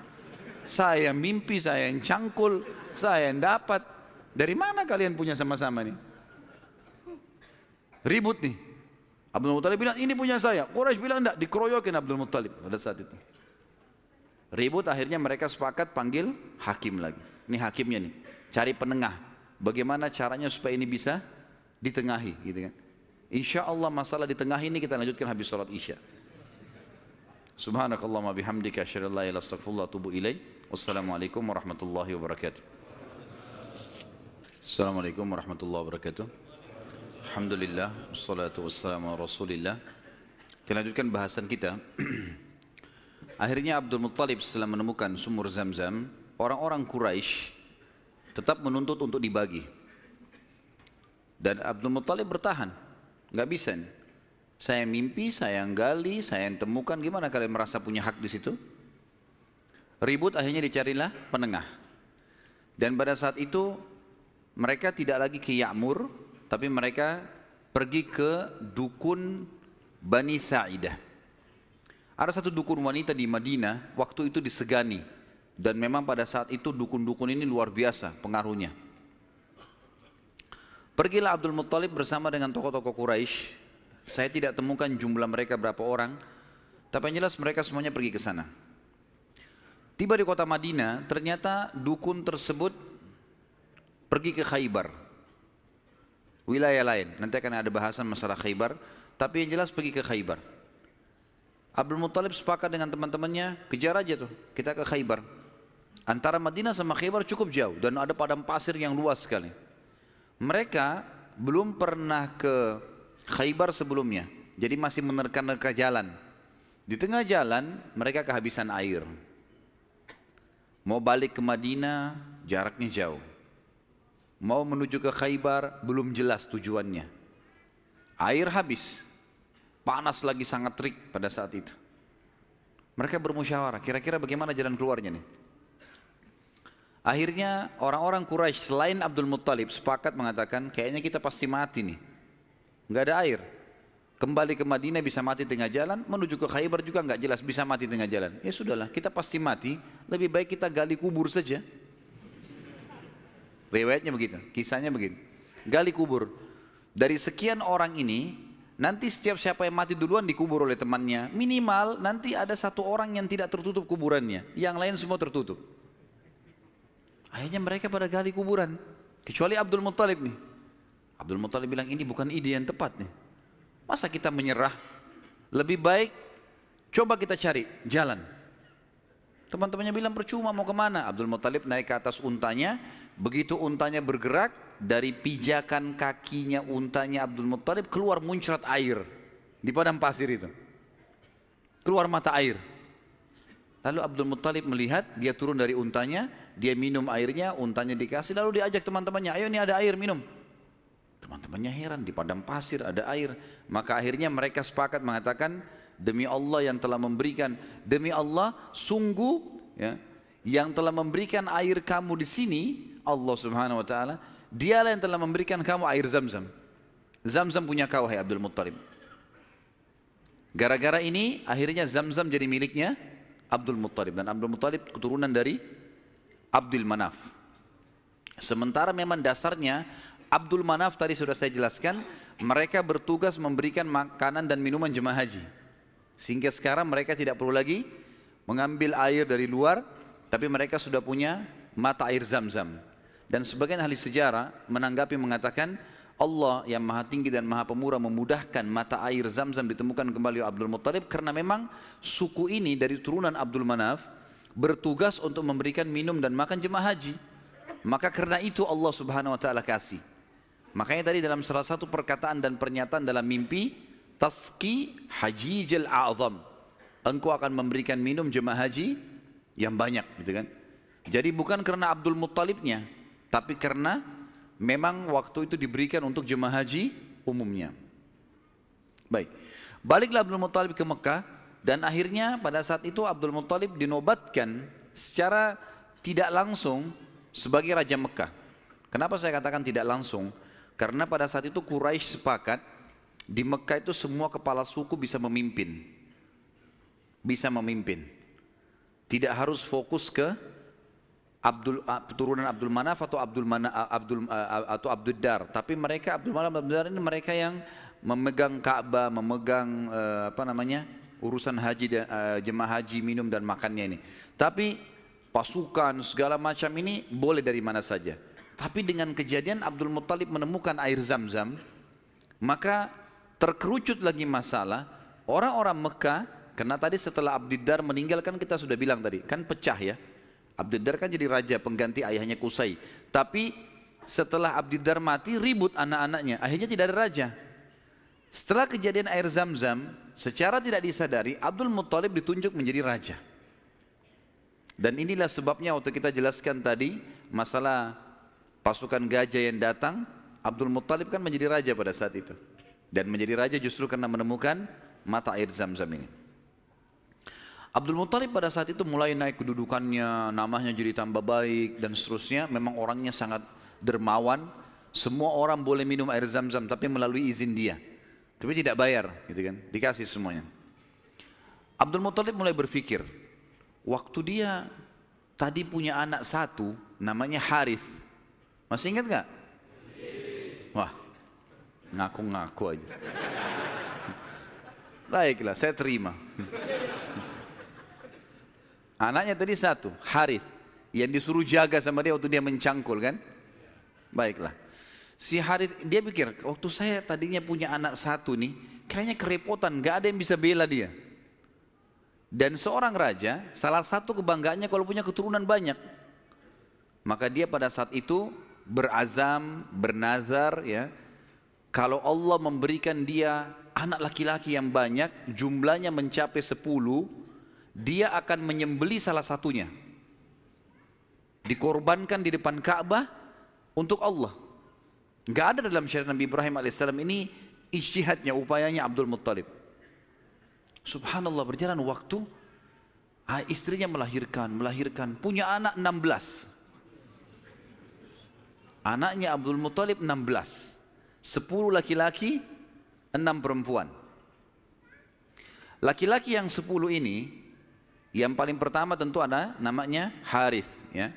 Saya mimpi, saya yang cangkul, saya yang dapat. Dari mana kalian punya sama-sama nih? Ribut nih. Abdul Muttalib bilang, ini punya saya. Quraisy bilang enggak, dikeroyokin Abdul Muttalib pada saat itu. Ribut, akhirnya mereka sepakat panggil hakim lagi. Ini hakimnya nih, cari penengah. Bagaimana caranya supaya ini bisa ditengahi, gitu kan? Insya Allah masalah ditengahi ini kita lanjutkan habis salat Isya. Subhanakallahumma bihamdika asyhadu an la ilaha illa anta astaghfiruka wa atubu ilaik. Wassalamualaikum warahmatullahi wabarakatuh. Assalamualaikum warahmatullahi wabarakatuh. Alhamdulillah, wassalatu wassalamu ala Rasulillah. Kita lanjutkan bahasan kita. Akhirnya Abdul Muttalib setelah menemukan sumur Zam-Zam, orang-orang Quraisy tetap menuntut untuk dibagi. Dan Abdul Muttalib bertahan, nggak bisa nih. Saya mimpi, saya yang gali, saya yang temukan. Gimana kalian merasa punya hak di situ? Ribut, akhirnya dicarilah penengah. Dan pada saat itu mereka tidak lagi ke Ya'mur, tapi mereka pergi ke dukun Bani Sa'idah. Ada satu dukun wanita di Madinah, waktu itu disegani. Dan memang pada saat itu dukun-dukun ini luar biasa pengaruhnya. Pergilah Abdul Muttalib bersama dengan tokoh-tokoh Quraisy. Saya tidak temukan jumlah mereka berapa orang, tapi yang jelas mereka semuanya pergi ke sana. Tiba di kota Madinah, ternyata dukun tersebut pergi ke Khaybar, wilayah lain. Nanti akan ada bahasan masalah Khaybar, tapi yang jelas pergi ke Khaybar. Abdul Muttalib sepakat dengan teman-temannya, kejar aja tuh, kita ke Khaybar. Antara Madinah sama Khaybar cukup jauh dan ada padang pasir yang luas sekali. Mereka belum pernah ke Khaybar sebelumnya, jadi masih menerka-nerka jalan. Di tengah jalan mereka kehabisan air. Mau balik ke Madinah jaraknya jauh. Mau menuju ke Khaybar belum jelas tujuannya. Air habis. Panas lagi sangat terik pada saat itu. Mereka bermusyawarah, kira-kira bagaimana jalan keluarnya nih? Akhirnya orang-orang Quraisy selain Abdul Muttalib sepakat mengatakan kayaknya kita pasti mati nih. Nggak ada air. Kembali ke Madinah bisa mati tengah jalan, menuju ke Khaybar juga nggak jelas bisa mati tengah jalan. Ya sudahlah, kita pasti mati, lebih baik kita gali kubur saja. Riwayatnya begitu, kisahnya begitu. Gali kubur. Dari sekian orang ini, nanti setiap siapa yang mati duluan dikubur oleh temannya. Minimal nanti ada satu orang yang tidak tertutup kuburannya, yang lain semua tertutup. Akhirnya mereka pada gali kuburan, kecuali Abdul Muttalib nih. Abdul Muttalib bilang ini bukan ide yang tepat nih. Masa kita menyerah? Lebih baik coba kita cari jalan. Teman-temannya bilang percuma, mau kemana? Abdul Muttalib naik ke atas untanya. Begitu untanya bergerak, dari pijakan kakinya untanya Abdul Muttalib keluar muncrat air di padang pasir itu. Keluar mata air. Lalu Abdul Muttalib melihat, dia turun dari untanya, dia minum airnya, untanya dikasih, lalu diajak teman-temannya, ayo ini ada air, minum. Teman-temannya heran, di padang pasir ada air. Maka akhirnya mereka sepakat mengatakan, demi Allah yang telah memberikan, demi Allah sungguh ya, yang telah memberikan air kamu di sini, Allah Subhanahu wa taala, dialah yang telah memberikan kamu air Zam-Zam. Zam-Zam punya kau, hai Abdul Muttalib. Gara-gara ini akhirnya Zam-Zam jadi miliknya Abdul Muttalib. Dan Abdul Muttalib keturunan dari Abdul Manaf. Sementara memang dasarnya Abdul Manaf tadi sudah saya jelaskan, mereka bertugas memberikan makanan dan minuman jemaah haji. Sehingga sekarang mereka tidak perlu lagi mengambil air dari luar, tapi mereka sudah punya mata air Zam-Zam. Dan sebagian ahli sejarah menanggapi mengatakan, Allah yang maha tinggi dan maha pemurah memudahkan mata air Zam-Zam ditemukan kembali oleh Abdul Muttalib, karena memang suku ini dari turunan Abdul Manaf bertugas untuk memberikan minum dan makan jemaah haji. Maka karena itu Allah Subhanahu wa taala kasih. Makanya tadi dalam salah satu perkataan dan pernyataan dalam mimpi, Taski Hajijil A'zam, engkau akan memberikan minum jemaah haji yang banyak, gitu kan. Jadi bukan karena Abdul Muttalibnya, tapi karena memang waktu itu diberikan untuk jemaah haji umumnya. Baik, baliklah Abdul Muttalib ke Mekah, dan akhirnya pada saat itu Abdul Muttalib dinobatkan secara tidak langsung sebagai Raja Mekah. Kenapa saya katakan tidak langsung? Karena pada saat itu Quraisy sepakat di Mekah itu semua kepala suku bisa memimpin. Bisa memimpin. Tidak harus fokus ke turunan Abdul Manaf atau Abdul Dar, tapi mereka Abdul Manaf Abdul Dar ini mereka yang memegang Ka'bah, memegang urusan haji dan jemaah haji, minum dan makannya ini. Tapi pasukan segala macam ini boleh dari mana saja. Tapi dengan kejadian Abdul Muttalib menemukan air Zam-Zam, maka terkerucut lagi masalah orang-orang Mekah. Karena tadi setelah Abdul Dar meninggal, kan kita sudah bilang tadi, kan pecah ya. Abdul Dar kan jadi raja pengganti ayahnya Qusay. Tapi setelah Abdul Dar mati, ribut anak-anaknya, akhirnya tidak ada raja. Setelah kejadian air Zam-Zam, secara tidak disadari Abdul Muttalib ditunjuk menjadi raja. Dan inilah sebabnya waktu kita jelaskan tadi masalah pasukan gajah yang datang, Abdul Muttalib kan menjadi raja pada saat itu. Dan menjadi raja justru karena menemukan mata air Zam-Zam ini. Abdul Muttalib pada saat itu mulai naik kedudukannya, namanya jadi tambah baik dan seterusnya. Memang orangnya sangat dermawan. Semua orang boleh minum air Zam-Zam tapi melalui izin dia. Tapi tidak bayar, gitu kan? Dikasih semuanya. Abdul Muttalib mulai berpikir, waktu dia tadi punya anak satu, namanya Harith. Masih ingat nggak? Wah, ngaku-ngaku aja. Baiklah, saya terima. Anaknya tadi satu, Harith, yang disuruh jaga sama dia waktu dia mencangkul kan? Baiklah. Si Harith, dia pikir, waktu saya tadinya punya anak satu nih, kayaknya kerepotan, gak ada yang bisa bela dia. Dan seorang raja, salah satu kebanggaannya kalau punya keturunan banyak. Maka dia pada saat itu berazam, bernazar ya, kalau Allah memberikan dia anak laki-laki yang banyak, jumlahnya mencapai 10, dia akan menyembeli salah satunya, dikorbankan di depan Ka'bah untuk Allah. Gak ada dalam syariat Nabi Ibrahim alaihissalam. Ini ijtihadnya, upayanya Abdul Muttalib. Subhanallah, berjalan waktu, istrinya melahirkan, punya anak 16. Anaknya Abdul Muttalib 16, 10 laki-laki, 6 perempuan. Laki-laki yang 10 ini, yang paling pertama tentu ada namanya Harith ya.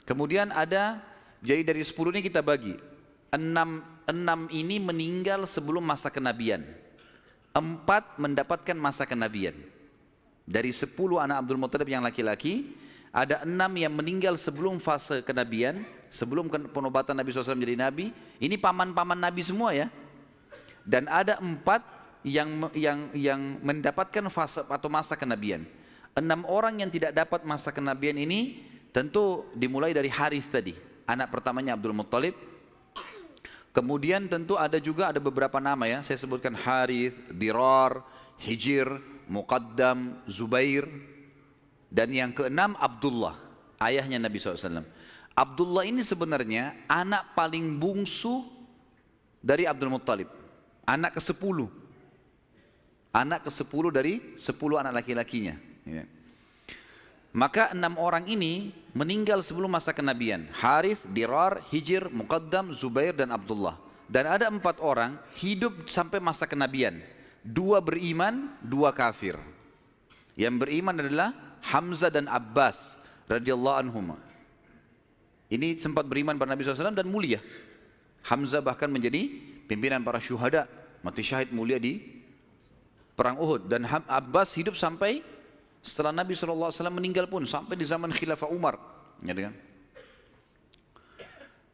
Kemudian ada, jadi dari 10 ini kita bagi 6 ini meninggal sebelum masa kenabian, 4 mendapatkan masa kenabian. Dari 10 anak Abdul Muttalib yang laki-laki, ada 6 yang meninggal sebelum fase kenabian, sebelum penobatan Nabi SAW menjadi Nabi. Ini paman-paman Nabi semua ya. Dan ada 4 yang mendapatkan fase atau masa kenabian. 6 orang yang tidak dapat masa kenabian ini tentu dimulai dari Harith tadi, anak pertamanya Abdul Muttalib. Kemudian tentu ada beberapa nama ya, saya sebutkan Harith, Dirar, Hijir, Muqaddam, Zubair. Dan yang keenam Abdullah, ayahnya Nabi SAW. Abdullah ini sebenarnya anak paling bungsu dari Abdul Muttalib, anak ke-10. Anak ke-10 dari 10 anak laki-lakinya ya. Maka 6 orang ini meninggal sebelum masa kenabian. Harith, Dirar, Hijir, Muqaddam, Zubair dan Abdullah. Dan ada 4 orang hidup sampai masa kenabian. 2 beriman, 2 kafir. Yang beriman adalah Hamzah dan Abbas radhiyallahu anhuma. Ini sempat beriman pada Nabi SAW dan mulia. Hamzah bahkan menjadi pimpinan para syuhada, mati syahid mulia di perang Uhud. Dan Abbas hidup sampai setelah Nabi SAW meninggal pun, sampai di zaman Khilafah Umar.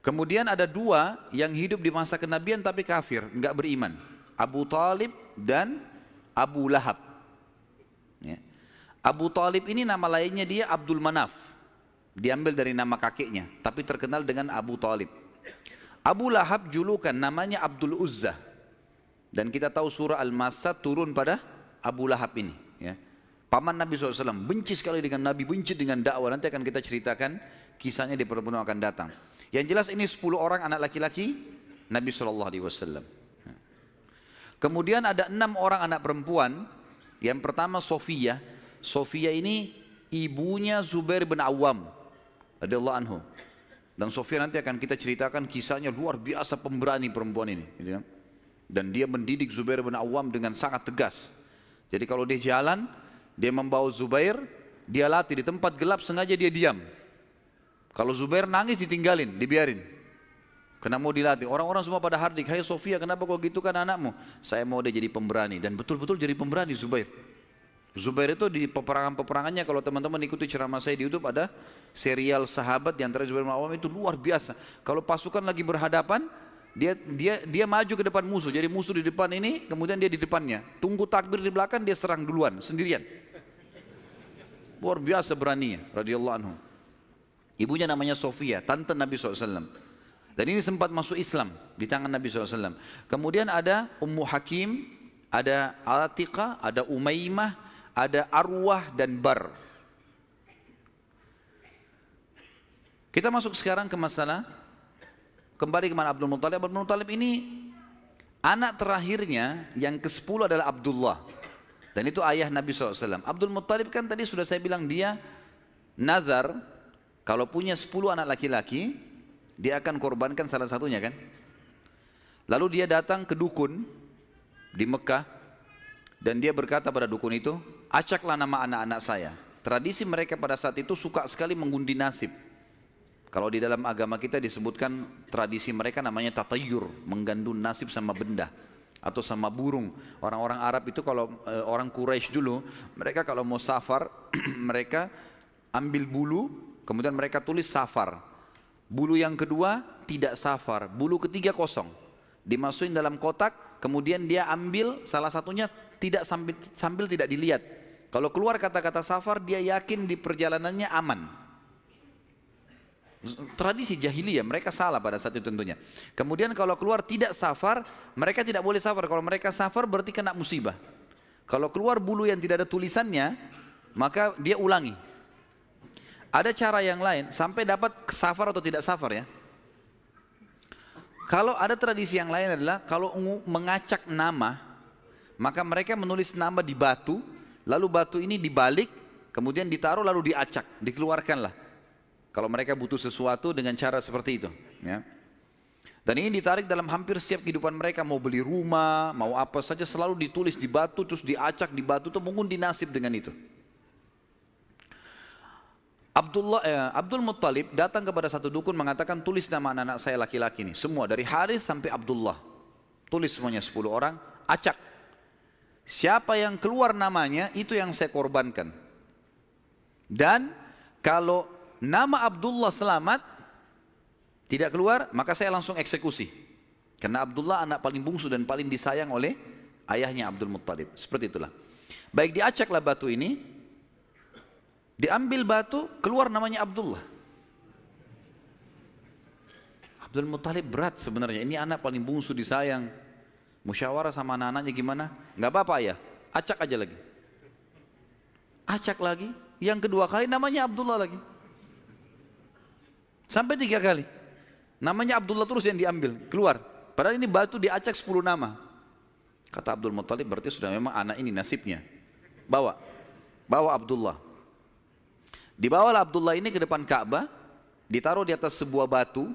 Kemudian ada dua yang hidup di masa kenabian tapi kafir, enggak beriman. Abu Talib dan Abu Lahab. Ya. Abu Talib ini nama lainnya dia Abdul Manaf. Diambil dari nama kakeknya, tapi terkenal dengan Abu Talib. Abu Lahab julukan namanya Abdul Uzza. Dan kita tahu surah Al-Masad turun pada Abu Lahab ini. Ya. Paman Nabi SAW, benci sekali dengan Nabi, benci dengan dakwah. Nanti akan kita ceritakan kisahnya di pertemuan akan datang. Yang jelas ini 10 orang anak laki-laki Nabi SAW. Kemudian ada 6 orang anak perempuan. Yang pertama Sofia. Sofia ini ibunya Zubair bin Awam radhiyallahu anhu. Dan Sofia nanti akan kita ceritakan kisahnya luar biasa, pemberani perempuan ini. Dan dia mendidik Zubair bin Awam dengan sangat tegas. Jadi kalau dia jalan, dia membawa Zubair, dia latih di tempat gelap, sengaja dia diam. Kalau Zubair nangis ditinggalin, dibiarin. Karena mau dilatih. Orang-orang semua pada hardik, hai Sofia, kenapa kau gitu kan anakmu? Saya mau dia jadi pemberani. Dan betul-betul jadi pemberani Zubair. Zubair itu di peperangan-peperangannya, kalau teman-teman ikuti ceramah saya di YouTube, ada serial sahabat di antara Zubair bin Awam itu luar biasa. Kalau pasukan lagi berhadapan, dia maju ke depan musuh. Jadi musuh di depan ini, kemudian dia di depannya. Tunggu takbir di belakang, dia serang duluan, sendirian. Luar biasa beraninya, radhiyallahu anhu. Ibunya namanya Sofia, tante Nabi SAW. Dan ini sempat masuk Islam di tangan Nabi SAW. Kemudian ada Ummu Hakim, ada Atiqah, ada Umaymah, ada Arwah dan Bar. Kita masuk sekarang ke masalah, kembali ke mana Abdul Muttalib. Abdul Muttalib ini anak terakhirnya yang ke-10 adalah Abdullah. Dan itu ayah Nabi SAW. Abdul Muttalib kan tadi sudah saya bilang dia nazar, kalau punya 10 anak laki-laki, dia akan korbankan salah satunya kan. Lalu dia datang ke dukun di Mekah dan dia berkata pada dukun itu, acaklah nama anak-anak saya. Tradisi mereka pada saat itu suka sekali mengundi nasib. Kalau di dalam agama kita disebutkan tradisi mereka namanya tatayur, menggandun nasib sama benda atau sama burung. Orang-orang Arab itu kalau orang Quraisy dulu, mereka kalau mau safar mereka ambil bulu, kemudian mereka tulis safar. Bulu yang kedua tidak safar, bulu ketiga kosong. Dimasukin dalam kotak, kemudian dia ambil salah satunya tidak sambil tidak dilihat. Kalau keluar kata-kata safar, dia yakin di perjalanannya aman. Tradisi jahiliyah, mereka salah pada saat itu tentunya. Kemudian kalau keluar tidak safar, mereka tidak boleh safar. Kalau mereka safar berarti kena musibah. Kalau keluar bulu yang tidak ada tulisannya, maka dia ulangi. Ada cara yang lain sampai dapat safar atau tidak safar ya. Kalau ada tradisi yang lain adalah kalau mengacak nama, maka mereka menulis nama di batu, lalu batu ini dibalik, kemudian ditaruh lalu diacak, dikeluarkanlah. Kalau mereka butuh sesuatu dengan cara seperti itu. Ya. Dan ini ditarik dalam hampir setiap kehidupan mereka, mau beli rumah, mau apa saja selalu ditulis di batu, terus diacak di batu, itu mengundi nasib dengan itu. Abdul Muttalib datang kepada satu dukun mengatakan, tulis nama anak-anak saya laki-laki ini, semua dari Harith sampai Abdullah, tulis semuanya 10 orang, acak. Siapa yang keluar namanya itu yang saya korbankan. Dan kalau nama Abdullah selamat tidak keluar, maka saya langsung eksekusi. Karena Abdullah anak paling bungsu dan paling disayang oleh ayahnya Abdul Muttalib. Seperti itulah. Baik, diacaklah batu ini. Diambil batu, keluar namanya Abdullah. Abdul Muttalib berat sebenarnya. Ini anak paling bungsu disayang. Musyawarah sama anak-anaknya gimana? Nggak apa-apa ya, acak aja lagi. Acak lagi. Yang kedua kali namanya Abdullah lagi. Sampai 3 kali. Namanya Abdullah terus yang diambil, keluar. Padahal ini batu diacak 10 nama. Kata Abdul Muttalib, berarti sudah memang anak ini nasibnya. Bawa Abdullah. Dibawalah Abdullah ini ke depan Ka'bah, ditaruh di atas sebuah batu.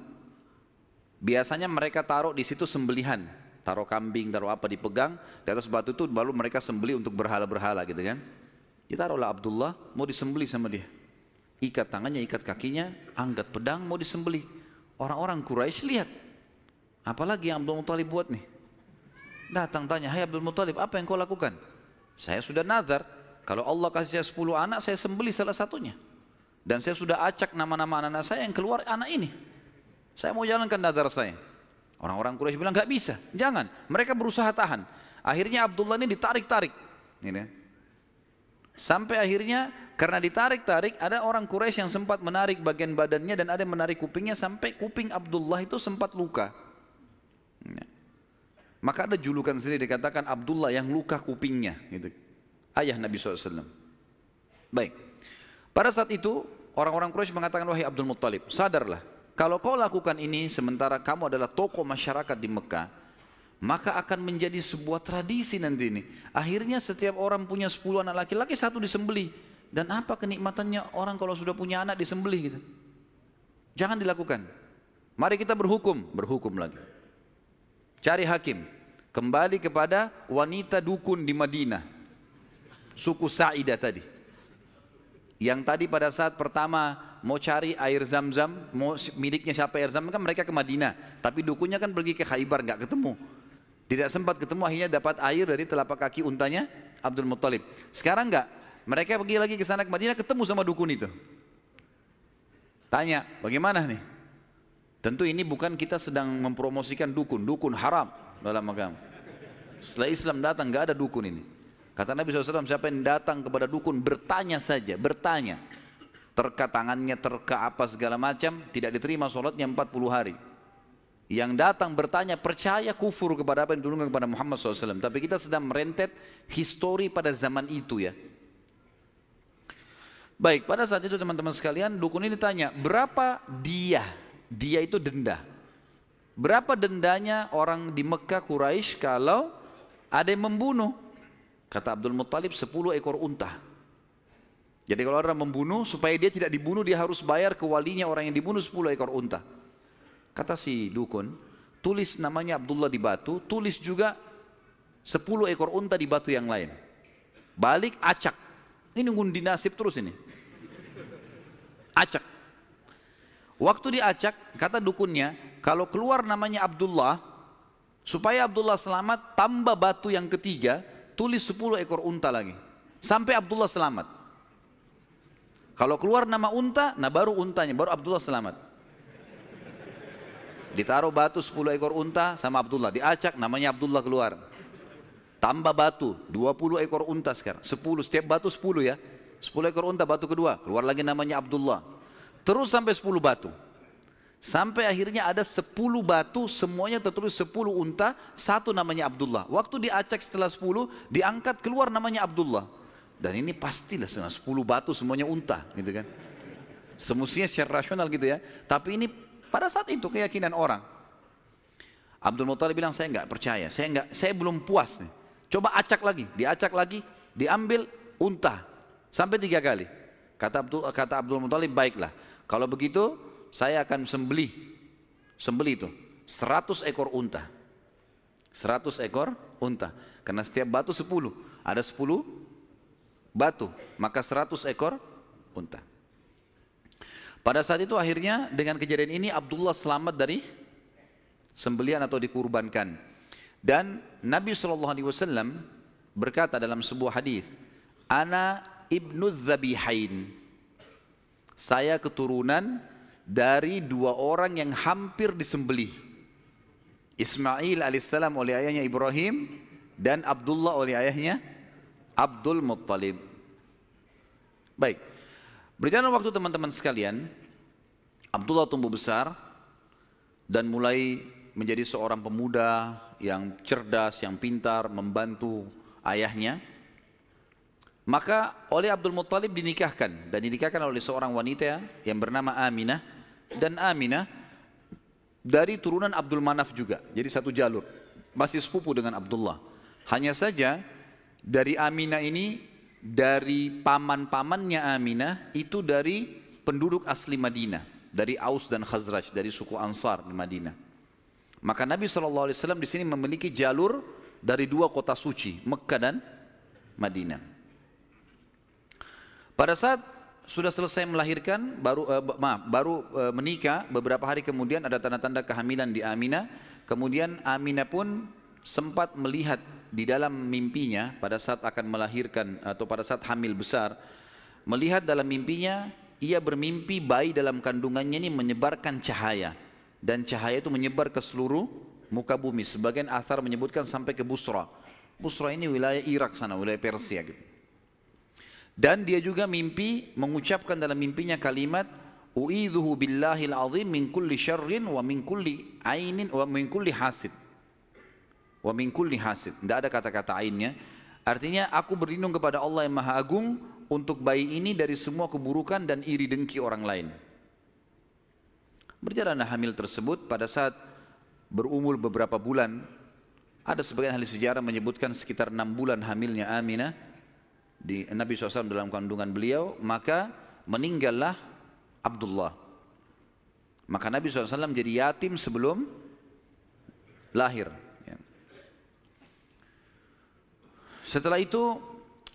Biasanya mereka taruh di situ sembelihan, taruh kambing, taruh apa dipegang di atas batu itu, baru mereka sembelih untuk berhala-berhala gitu kan. Ditaruhlah Abdullah, mau disembelih sama dia. Ikat tangannya, ikat kakinya, angkat pedang, mau disembelih. Orang-orang Quraisy lihat. Apalagi yang Abdul Muttalib buat nih. Datang tanya, hai Abdul Muttalib, apa yang kau lakukan? Saya sudah nazar, kalau Allah kasih saya 10 anak, saya sembelih salah satunya. Dan saya sudah acak nama-nama anak saya yang keluar anak ini. Saya mau jalankan nazar saya. Orang-orang Quraisy bilang, gak bisa, jangan. Mereka berusaha tahan. Akhirnya Abdullah ini ditarik-tarik. Ini. Sampai akhirnya karena ditarik-tarik ada orang Quraisy yang sempat menarik bagian badannya dan ada yang menarik kupingnya sampai kuping Abdullah itu sempat luka. Maka ada julukan sendiri dikatakan Abdullah yang luka kupingnya. Gitu. Ayah Nabi SAW. Baik. Pada saat itu orang-orang Quraisy mengatakan, wahai Abdul Muttalib, sadarlah. Kalau kau lakukan ini sementara kamu adalah tokoh masyarakat di Mekah, maka akan menjadi sebuah tradisi nanti ini. Akhirnya setiap orang punya 10 anak laki-laki, 1 disembelih. Dan apa kenikmatannya orang kalau sudah punya anak disembelih gitu. Jangan dilakukan. Mari kita berhukum lagi. Cari hakim. Kembali kepada wanita dukun di Madinah. Suku Sa'idah tadi. Yang tadi pada saat pertama mau cari air Zam-Zam, mau miliknya siapa air Zam-Zam, kan mereka ke Madinah. Tapi dukunnya kan pergi ke Khaybar, nggak ketemu. Tidak sempat ketemu, akhirnya dapat air dari telapak kaki untanya Abdul Muttalib. Sekarang enggak, mereka pergi lagi ke sana ke Madinah, ketemu sama dukun itu. Tanya, bagaimana nih? Tentu ini bukan kita sedang mempromosikan dukun, dukun haram dalam agama. Setelah Islam datang enggak ada dukun ini. Kata Nabi SAW, siapa yang datang kepada dukun bertanya saja, bertanya. Terka tangannya, terka apa segala macam, tidak diterima sholatnya 40 hari. Yang datang bertanya percaya kufur kepada apa yang diturunkan kepada Muhammad SAW. Tapi kita sedang merentet histori pada zaman itu ya. Baik, pada saat itu teman-teman sekalian, dukun ini tanya, berapa dia? Dia itu denda. Berapa dendanya orang di Mekah Quraisy kalau ada yang membunuh? Kata Abdul Muttalib 10 ekor unta. Jadi kalau orang membunuh, supaya dia tidak dibunuh, dia harus bayar ke walinya orang yang dibunuh 10 ekor unta. Kata si dukun, tulis namanya Abdullah di batu, tulis juga 10 ekor unta di batu yang lain. Balik, acak. Ini ngundi nasib terus ini. Acak. Waktu diacak, kata dukunnya, kalau keluar namanya Abdullah, supaya Abdullah selamat, tambah batu yang ketiga, tulis 10 ekor unta lagi. Sampai Abdullah selamat. Kalau keluar nama unta, nah baru untanya, baru Abdullah selamat. Ditaruh batu 10 ekor unta sama Abdullah, diacak namanya Abdullah keluar. Tambah batu 20 ekor unta sekarang, 10, setiap batu 10 ya. 10 ekor unta batu kedua, keluar lagi namanya Abdullah. Terus sampai 10 batu. Sampai akhirnya ada 10 batu, semuanya tertulis 10 unta, 1 namanya Abdullah. Waktu diacak setelah 10, diangkat keluar namanya Abdullah. Dan ini pastilah 10 batu semuanya unta gitu kan. Semestinya secara rasional gitu ya. Tapi ini pada saat itu keyakinan orang. Abdul Muttalib bilang, saya enggak percaya, saya belum puas nih. Coba acak lagi, diacak lagi, diambil unta sampai 3 kali. Kata Abdul Muttalib, baiklah. Kalau begitu saya akan sembelih itu 100 ekor unta. 100 ekor unta. Karena setiap batu 10, ada 10 batu, maka 100 ekor unta. Pada saat itu akhirnya dengan kejadian ini Abdullah selamat dari sembelihan atau dikurbankan. Dan Nabi SAW berkata dalam sebuah hadis, Ana ibnu Zabihain. Saya keturunan dari 2 orang yang hampir disembelih. Ismail alaihissalam oleh ayahnya Ibrahim dan Abdullah oleh ayahnya Abdul Muttalib. Baik. Berjalan waktu teman-teman sekalian, Abdullah tumbuh besar dan mulai menjadi seorang pemuda yang cerdas, yang pintar, membantu ayahnya. Maka oleh Abdul Muttalib dinikahkan, dan dinikahkan oleh seorang wanita yang bernama Aminah. Dan Aminah dari turunan Abdul Manaf juga, jadi satu jalur, masih sepupu dengan Abdullah. Hanya saja dari Aminah ini, dari paman-pamannya Aminah itu dari penduduk asli Madinah, dari Aus dan Khazraj, dari suku Ansar di Madinah. Maka Nabi SAW di sini memiliki jalur dari 2 kota suci, Mekkah dan Madinah. Pada saat sudah selesai melahirkan, baru menikah, beberapa hari kemudian ada tanda-tanda kehamilan di Aminah. Kemudian Aminah pun sempat melihat di dalam mimpinya pada saat akan melahirkan atau pada saat hamil besar, melihat dalam mimpinya ia bermimpi bayi dalam kandungannya ini menyebarkan cahaya, dan cahaya itu menyebar ke seluruh muka bumi. Sebagian athar menyebutkan sampai ke Busra. Busra ini wilayah Irak sana, wilayah Persia gitu. Dan dia juga mimpi mengucapkan dalam mimpinya kalimat u'idzuhu billahil azim min kulli syarrin wa min kulli ainin wa min kulli hasid. Wa min kulli hasid. Tidak ada kata-kata ainnya. Artinya aku berlindung kepada Allah yang Maha Agung untuk bayi ini dari semua keburukan dan iri dengki orang lain. Berjalanlah hamil tersebut. Pada saat berumur beberapa bulan, ada sebagian ahli sejarah menyebutkan sekitar 6 bulan hamilnya Aminah di Nabi SAW dalam kandungan beliau, maka meninggallah Abdullah. Maka Nabi SAW jadi yatim sebelum lahir. Setelah itu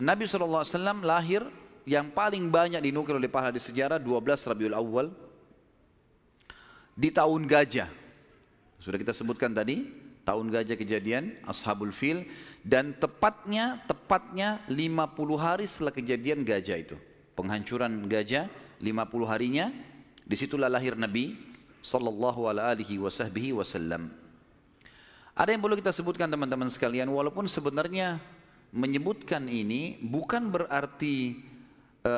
Nabi SAW lahir, yang paling banyak dinukil oleh para ahli sejarah 12 Rabiul Awal di tahun gajah. Sudah kita sebutkan tadi, tahun gajah kejadian Ashabul Fil, dan tepatnya 50 hari setelah kejadian gajah itu, penghancuran gajah, 50 harinya, disitulah lahir Nabi sallallahu alaihi wasallam. Ada yang perlu kita sebutkan teman-teman sekalian, walaupun sebenarnya menyebutkan ini bukan berarti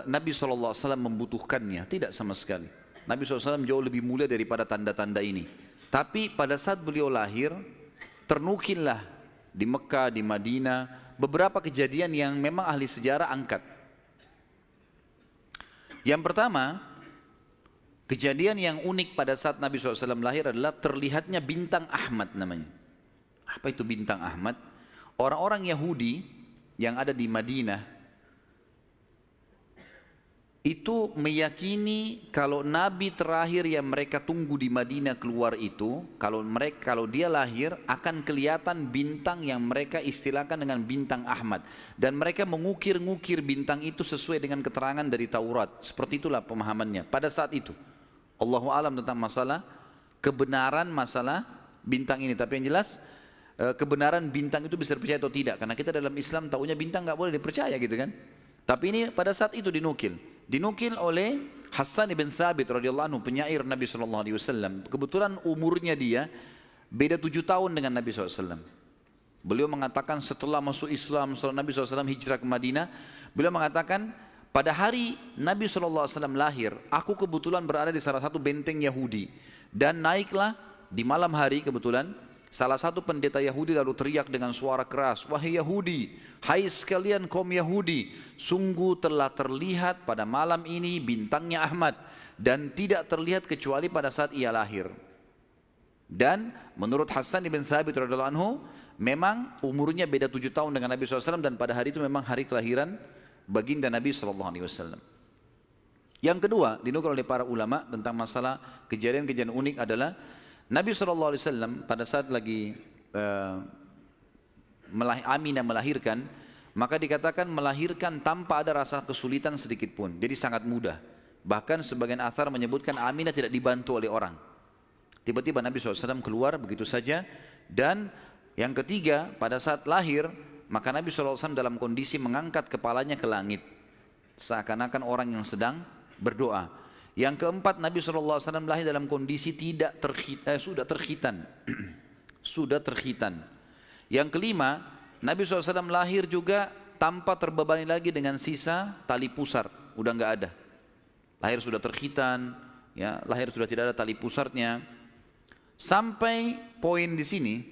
Nabi SAW membutuhkannya, tidak sama sekali. Nabi SAW jauh lebih mulia daripada tanda-tanda ini. Tapi pada saat beliau lahir, ternukillah di Mekah, di Madinah, beberapa kejadian yang memang ahli sejarah angkat. Yang pertama, kejadian yang unik pada saat Nabi SAW lahir adalah terlihatnya bintang Ahmad namanya. Apa itu bintang Ahmad? Orang-orang Yahudi yang ada di Madinah itu meyakini kalau Nabi terakhir yang mereka tunggu di Madinah keluar itu, kalau dia lahir akan kelihatan bintang yang mereka istilahkan dengan bintang Ahmad, dan mereka mengukir-ngukir bintang itu sesuai dengan keterangan dari Taurat. Seperti itulah pemahamannya pada saat itu. Allahu a'lam tentang masalah kebenaran masalah bintang ini, tapi yang jelas kebenaran bintang itu bisa dipercaya atau tidak, karena kita dalam Islam taunya bintang nggak boleh dipercaya gitu kan. Tapi ini pada saat itu dinukil oleh Hassan ibn Thabit radhiyallahu anhu, penyair Nabi SAW. Kebetulan umurnya dia beda 7 tahun dengan Nabi SAW. Beliau mengatakan setelah masuk Islam, setelah Nabi SAW hijrah ke Madinah, beliau mengatakan pada hari Nabi SAW lahir, aku kebetulan berada di salah satu benteng Yahudi, dan naiklah di malam hari kebetulan salah satu pendeta Yahudi lalu teriak dengan suara keras, wahai Yahudi, hai sekalian kaum Yahudi, sungguh telah terlihat pada malam ini bintangnya Ahmad, dan tidak terlihat kecuali pada saat ia lahir. Dan menurut Hassan ibn Thabit radhiyallahu anhu, memang umurnya beda 7 tahun dengan Nabi SAW, dan pada hari itu memang hari kelahiran baginda Nabi SAW. Yang kedua dinukil oleh para ulama tentang masalah kejadian-kejadian unik adalah Nabi SAW pada saat lagi Aminah melahirkan, maka dikatakan melahirkan tanpa ada rasa kesulitan sedikit pun, jadi sangat mudah. Bahkan sebagian athar menyebutkan Aminah tidak dibantu oleh orang. Tiba-tiba Nabi SAW keluar begitu saja. Dan yang ketiga, pada saat lahir, maka Nabi SAW dalam kondisi mengangkat kepalanya ke langit, seakan-akan orang yang sedang berdoa. Yang keempat, Nabi SAW lahir dalam kondisi sudah terkhitan. Sudah terkhitan. Yang kelima, Nabi SAW lahir juga tanpa terbebani lagi dengan sisa tali pusar. Udah nggak ada. Lahir sudah terkhitan, ya, lahir sudah tidak ada tali pusarnya. Sampai poin di sini,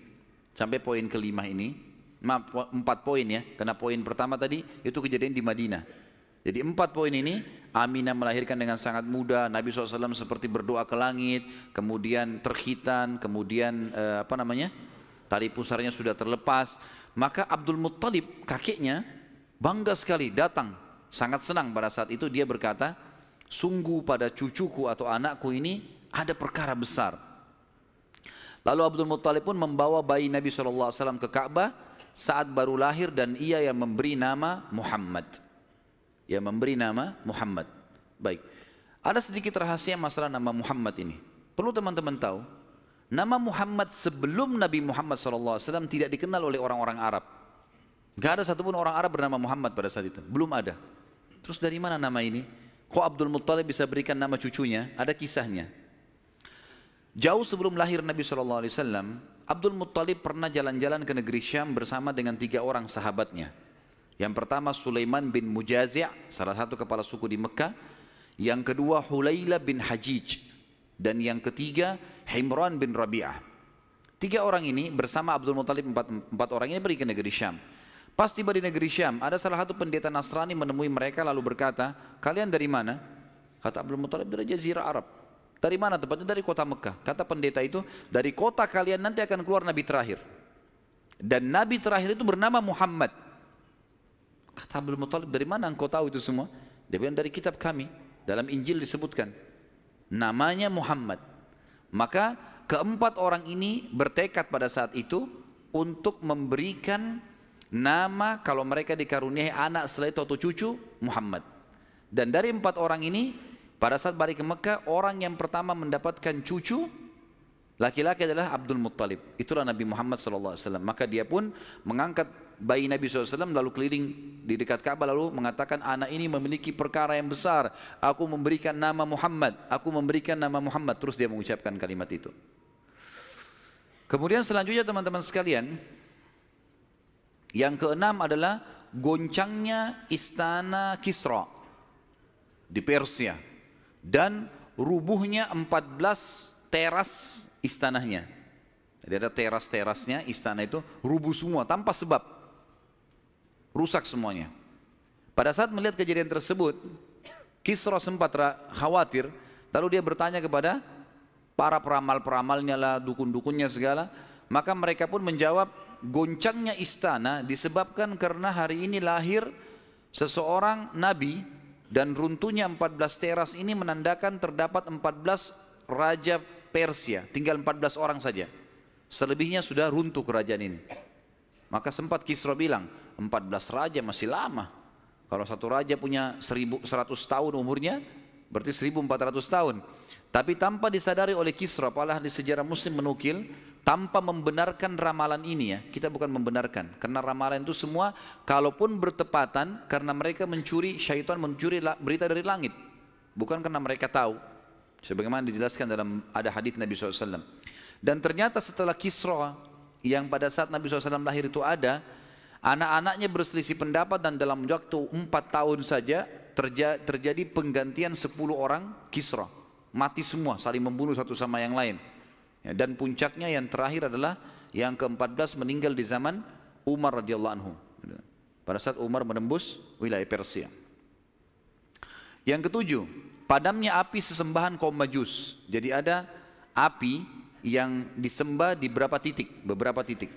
sampai poin kelima ini, 4 poin ya, karena poin pertama tadi itu kejadian di Madinah. Jadi 4 poin ini, Aminah melahirkan dengan sangat mudah, Nabi SAW seperti berdoa ke langit, kemudian terkhitan, kemudian tali pusarnya sudah terlepas. Maka Abdul Muttalib, kakeknya, bangga sekali datang, sangat senang pada saat itu. Dia berkata, sungguh pada cucuku atau anakku ini ada perkara besar. Lalu Abdul Muttalib pun membawa bayi Nabi SAW ke Ka'bah saat baru lahir, dan ia yang memberi nama Muhammad. yang memberi nama Muhammad. Baik, ada sedikit rahasia masalah nama Muhammad ini. Perlu teman-teman tahu, nama Muhammad sebelum Nabi Muhammad SAW tidak dikenal oleh orang-orang Arab. Gak ada satupun orang Arab bernama Muhammad pada saat itu, belum ada. Terus dari mana nama ini? Kok Abdul Muttalib bisa berikan nama cucunya? Ada kisahnya. Jauh sebelum lahir Nabi SAW, Abdul Muttalib pernah jalan-jalan ke negeri Syam bersama dengan 3 orang sahabatnya. Yang pertama Sulaiman bin Mujazi', salah satu kepala suku di Mekah. Yang kedua Hulayla bin Hajij. Dan yang ketiga Himran bin Rabi'ah. 3 orang ini bersama Abdul Muttalib, 4 orang ini pergi ke negeri Syam. Pas tiba di negeri Syam, ada salah satu pendeta Nasrani menemui mereka lalu berkata, kalian dari mana? Kata Abdul Muttalib, dari Jazirah Arab. Dari mana tepatnya? Dari kota Mekah. Kata pendeta itu, dari kota kalian nanti akan keluar Nabi terakhir. Dan Nabi terakhir itu bernama Muhammad. Kata Abdul Muttalib, dari mana engkau tahu itu semua? Dia bilang, dari kitab kami. Dalam Injil disebutkan. Namanya Muhammad. Maka keempat orang ini bertekad pada saat itu untuk memberikan nama kalau mereka dikaruniai anak setelah itu atau cucu, Muhammad. Dan dari 4 orang ini, pada saat balik ke Mekah, orang yang pertama mendapatkan cucu laki-laki adalah Abdul Muttalib. Itulah Nabi Muhammad SAW. Maka dia pun mengangkat bayi Nabi SAW lalu keliling di dekat Ka'bah lalu mengatakan, anak ini memiliki perkara yang besar. Aku memberikan nama Muhammad. Aku memberikan nama Muhammad. Terus dia mengucapkan kalimat itu. Kemudian selanjutnya teman-teman sekalian, yang keenam adalah goncangnya istana Kisra di Persia. Dan rubuhnya 14 teras istananya. Jadi ada teras-terasnya istana itu rubuh semua tanpa sebab. Rusak semuanya. Pada saat melihat kejadian tersebut, Kisra sempat khawatir. Lalu dia bertanya kepada para peramal-peramalnya lah, dukun-dukunnya segala. Maka mereka pun menjawab, goncangnya istana disebabkan karena hari ini lahir seseorang nabi. Dan runtuhnya 14 teras ini menandakan terdapat 14 raja Persia. Tinggal 14 orang saja. Selebihnya sudah runtuh kerajaan ini. Maka sempat Kisra bilang, 14 raja masih lama. Kalau satu raja punya 1100 tahun umurnya, berarti 1400 tahun. Tapi tanpa disadari oleh Kisra, para ahli sejarah muslim menukil, tanpa membenarkan ramalan ini ya, kita bukan membenarkan. Karena ramalan itu semua, kalaupun bertepatan, karena mereka mencuri, syaitan mencuri berita dari langit. Bukan karena mereka tahu. Sebagaimana dijelaskan dalam ada hadits Nabi SAW. Dan ternyata setelah Kisra, yang pada saat Nabi SAW lahir itu ada, anak-anaknya berselisih pendapat dan dalam waktu 4 tahun saja, terjadi penggantian 10 orang Kisra. Mati semua, saling membunuh satu sama yang lain. Dan puncaknya yang terakhir adalah yang ke-14 meninggal di zaman Umar radhiyallahu anhu. Pada saat Umar menembus wilayah Persia. Yang ke-7, padamnya api sesembahan kaum Majus. Jadi ada api yang disembah di beberapa titik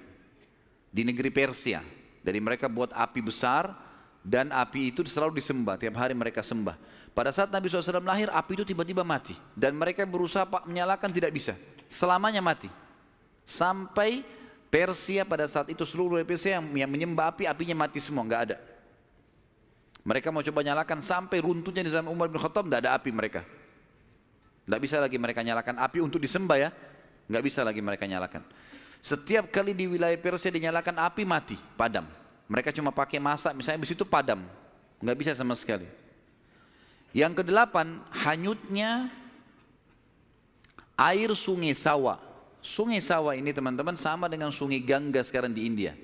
di negeri Persia. Jadi mereka buat api besar dan api itu selalu disembah, tiap hari mereka sembah. Pada saat Nabi SAW lahir, api itu tiba-tiba mati dan mereka berusaha menyalakan, tidak bisa. Selamanya mati. Sampai Persia pada saat itu seluruh Persia yang menyembah api, apinya mati semua, nggak ada. Mereka mau coba nyalakan sampai runtuhnya di zaman Umar bin Khattab, nggak ada api mereka. Nggak bisa lagi mereka nyalakan api untuk disembah ya, nggak bisa lagi mereka nyalakan. Setiap kali di wilayah Persia dinyalakan api mati, padam. Mereka cuma pakai masak, misalnya di situ padam, nggak bisa sama sekali. Yang ke-8, hanyutnya air sungai Sawa. Sungai Sawa ini teman-teman sama dengan sungai Gangga sekarang di India.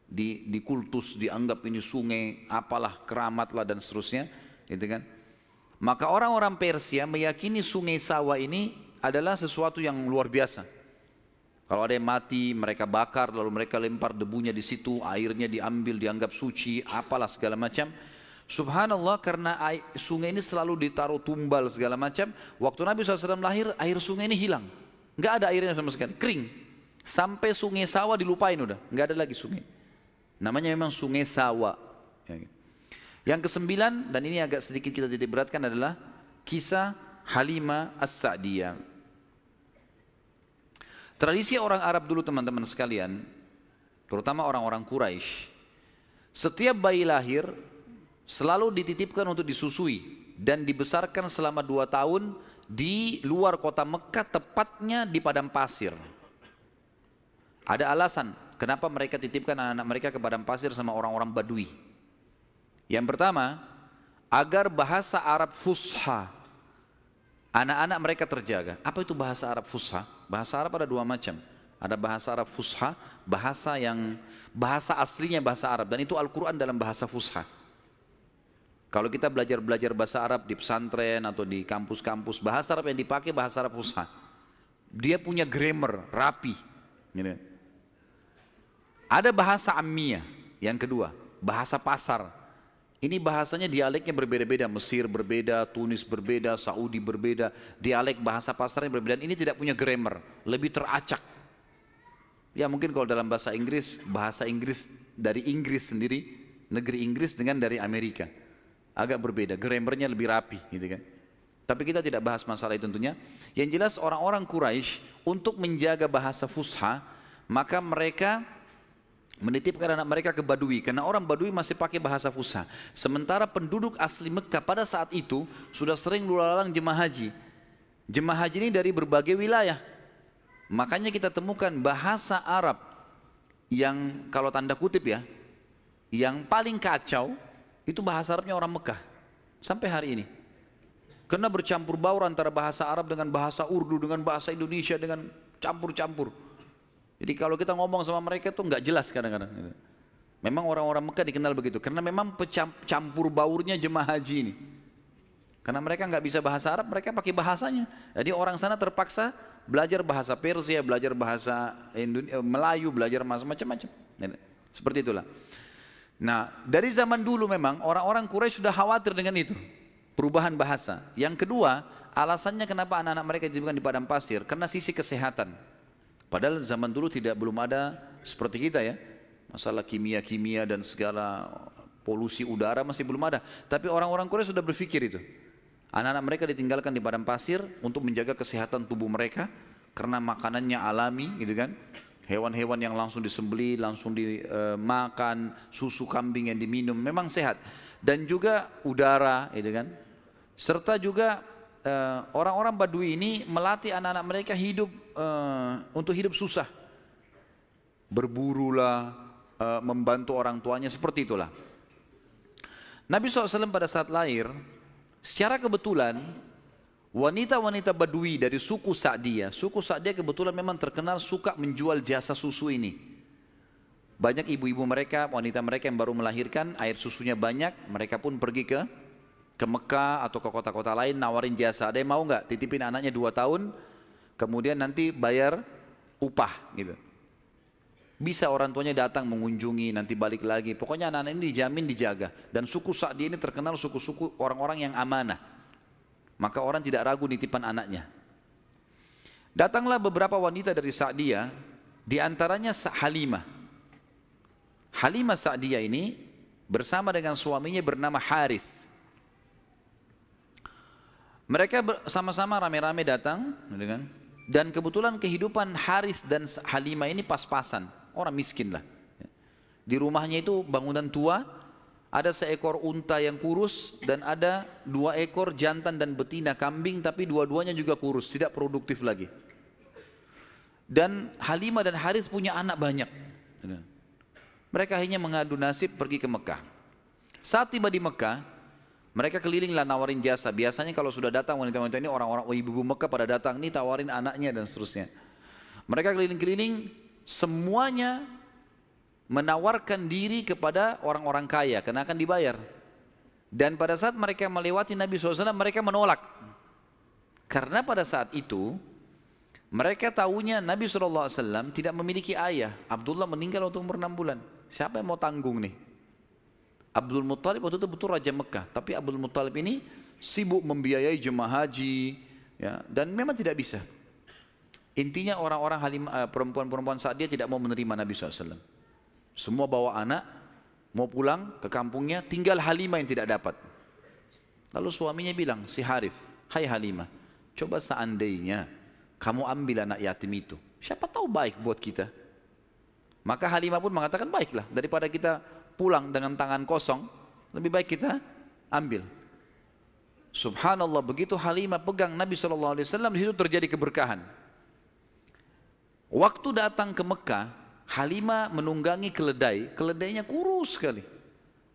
Di kultus dianggap ini sungai apalah, keramat lah dan seterusnya, gitu kan. Maka orang-orang Persia meyakini sungai Sawa ini adalah sesuatu yang luar biasa. Kalau ada yang mati, mereka bakar, lalu mereka lempar debunya di situ, airnya diambil, dianggap suci, apalah segala macam. Subhanallah, karena sungai ini selalu ditaruh tumbal segala macam. Waktu Nabi SAW lahir, air sungai ini hilang. Nggak ada airnya sama sekali, kering. Sampai sungai Sawa dilupain udah, nggak ada lagi sungai. Namanya memang sungai Sawa. Yang ke-9, dan ini agak sedikit kita titik beratkan adalah kisah Halimah As-Sa'diyah. Tradisi orang Arab dulu teman-teman sekalian, terutama orang-orang Quraisy, setiap bayi lahir, selalu dititipkan untuk disusui dan dibesarkan selama 2 tahun di luar kota Mekah, tepatnya di padang pasir. Ada alasan kenapa mereka titipkan anak-anak mereka ke padang pasir sama orang-orang Badui. Yang pertama, agar bahasa Arab fusha anak-anak mereka terjaga. Apa itu bahasa Arab fusha? Bahasa Arab ada 2 macam. Ada bahasa Arab fusha, bahasa aslinya bahasa Arab, dan itu Al-Quran dalam bahasa fusha. Kalau kita belajar bahasa Arab di pesantren atau di kampus-kampus, bahasa Arab yang dipakai bahasa Arab fusha. Dia punya grammar rapi. Gitu. Ada bahasa ammiyah, yang kedua, bahasa pasar. Ini bahasanya dialeknya berbeda-beda, Mesir berbeda, Tunis berbeda, Saudi berbeda, dialek bahasa pasarnya berbeda. Dan ini tidak punya grammar, lebih teracak. Ya mungkin kalau dalam bahasa Inggris dari Inggris sendiri, negeri Inggris dengan dari Amerika. Agak berbeda, grammarnya lebih rapi gitu kan. Tapi kita tidak bahas masalah itu tentunya. Yang jelas orang-orang Quraisy untuk menjaga bahasa fusha, maka mereka menitipkan anak mereka ke Badui, karena orang Badui masih pakai bahasa fusha. Sementara penduduk asli Mekah pada saat itu sudah sering lalang jemaah haji. Jemaah haji ini dari berbagai wilayah. Makanya kita temukan bahasa Arab yang kalau tanda kutip ya, yang paling kacau itu bahasa Arabnya orang Mekah sampai hari ini. Karena bercampur baur antara bahasa Arab dengan bahasa Urdu, dengan bahasa Indonesia, dengan campur-campur. Jadi kalau kita ngomong sama mereka itu nggak jelas kadang-kadang. Memang orang-orang Mekah dikenal begitu, karena memang campur baurnya jemaah haji ini. Karena mereka nggak bisa bahasa Arab, mereka pakai bahasanya. Jadi orang sana terpaksa belajar bahasa Persia, belajar bahasa Melayu, belajar macam-macam. Seperti itulah. Nah, dari zaman dulu memang orang-orang Quraisy sudah khawatir dengan itu, perubahan bahasa. Yang kedua, alasannya kenapa anak-anak mereka dititipkan di padang pasir, karena sisi kesehatan. Padahal zaman dulu belum ada seperti kita ya, masalah kimia-kimia dan segala polusi udara masih belum ada. Tapi orang-orang Quraisy sudah berpikir itu. Anak-anak mereka ditinggalkan di padang pasir untuk menjaga kesehatan tubuh mereka, karena makanannya alami gitu kan. Hewan-hewan yang langsung disembelih, langsung dimakan, susu kambing yang diminum, memang sehat. Dan juga udara gitu kan. Serta juga orang-orang Badui ini melatih anak-anak mereka hidup untuk hidup susah. Berburulah, membantu orang tuanya, seperti itulah. Nabi SAW pada saat lahir, secara kebetulan wanita-wanita Badui dari suku Sa'diyah kebetulan memang terkenal suka menjual jasa susu ini. Banyak ibu-ibu mereka, wanita mereka yang baru melahirkan, air susunya banyak, mereka pun pergi ke Mekah atau ke kota-kota lain nawarin jasa. Ada yang mau nggak titipin anaknya 2 tahun, kemudian nanti bayar upah gitu. Bisa orang tuanya datang mengunjungi, nanti balik lagi. Pokoknya anak-anak ini dijamin dijaga. Dan suku Sa'diyah ini terkenal suku-suku orang-orang yang amanah. Maka orang tidak ragu nitipan anaknya. Datanglah beberapa wanita dari Sa'diyah, di antaranya Halimah. Halimah Sa'diyah ini bersama dengan suaminya bernama Harith. Mereka sama-sama rame-rame datang, dan kebetulan kehidupan Harith dan Halimah ini pas-pasan, orang miskin lah. Di rumahnya itu bangunan tua, ada seekor unta yang kurus dan ada 2 ekor jantan dan betina kambing, tapi dua-duanya juga kurus, tidak produktif lagi. Dan Halimah dan Harith punya anak banyak. Mereka akhirnya mengadu nasib pergi ke Mekah. Saat tiba di Mekah, mereka kelilinglah nawarin jasa. Biasanya kalau sudah datang wanita-wanita ini, orang-orang ibu-ibu Mekah pada datang nih tawarin anaknya dan seterusnya. Mereka keliling-keliling, semuanya menawarkan diri kepada orang-orang kaya karena akan dibayar. Dan pada saat mereka melewati Nabi SAW, mereka menolak. Karena pada saat itu mereka tahunya Nabi SAW tidak memiliki ayah. Abdullah meninggal waktu umur 6 bulan. Siapa yang mau tanggung nih? Abdul Muttalib waktu itu betul Raja Mekah, tapi Abdul Muttalib ini sibuk membiayai jemaah haji, ya, dan memang tidak bisa. Intinya orang-orang perempuan-perempuan saat dia tidak mau menerima Nabi SAW. Semua bawa anak, mau pulang ke kampungnya, tinggal Halimah yang tidak dapat. Lalu suaminya bilang, si Harith, hai Halimah, coba seandainya kamu ambil anak yatim itu, siapa tahu baik buat kita. Maka Halimah pun mengatakan, baiklah, daripada kita pulang dengan tangan kosong, lebih baik kita ambil. Subhanallah, begitu Halimah pegang Nabi SAW, di situ terjadi keberkahan. Waktu datang ke Mekah, Halimah menunggangi keledai, keledainya kurus sekali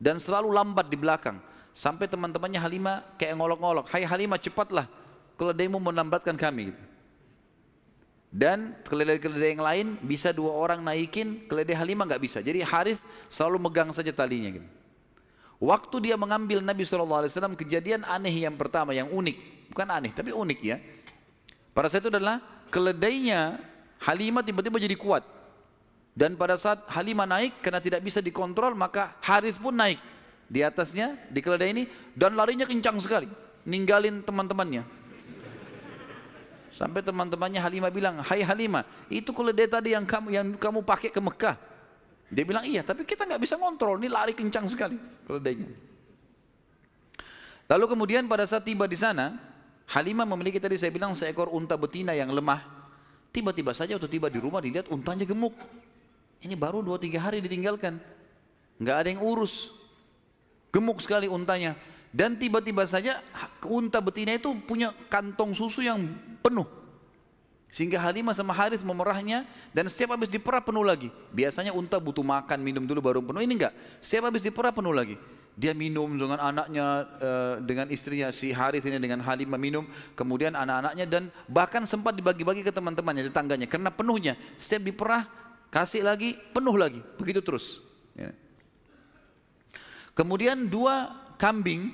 dan selalu lambat di belakang. Sampai teman-temannya Halimah kayak ngolok-ngolok, "Hai Halimah, cepatlah, keledaimu melambatkan kami." Dan keledai-keledai yang lain bisa 2 orang naikin, keledai Halimah nggak bisa. Jadi Harith selalu megang saja talinya gitu. Waktu dia mengambil Nabi SAW, kejadian aneh yang pertama, yang unik, bukan aneh tapi unik ya. Pada saat itu adalah keledainya Halimah tiba-tiba jadi kuat. Dan pada saat Halimah naik, karena tidak bisa dikontrol, maka Harith pun naik di atasnya, di keledai ini, dan larinya kencang sekali, ninggalin teman-temannya. Sampai teman-temannya Halimah bilang, "Hai Halimah, itu keledai tadi yang kamu pakai ke Mekah." Dia bilang, "Iya, tapi kita nggak bisa ngontrol, ini lari kencang sekali keledainya." Lalu kemudian pada saat tiba di sana, Halimah memiliki tadi saya bilang seekor unta betina yang lemah. Tiba-tiba saja waktu tiba di rumah dilihat untanya gemuk. Ini baru 2-3 hari ditinggalkan, nggak ada yang urus, gemuk sekali untanya. Dan tiba-tiba saja unta betina itu punya kantong susu yang penuh. Sehingga Halimah sama Harith memerahnya, dan setiap habis diperah penuh lagi. Biasanya unta butuh makan, minum dulu baru penuh, ini enggak. Setiap habis diperah penuh lagi. Dia minum dengan anaknya, dengan istrinya, si Harith ini dengan Halimah minum, kemudian anak-anaknya, dan bahkan sempat dibagi-bagi ke teman-temannya, tetangganya, karena penuhnya. Setiap diperah, kasih lagi, penuh lagi, begitu terus. Ya. Kemudian 2 kambing,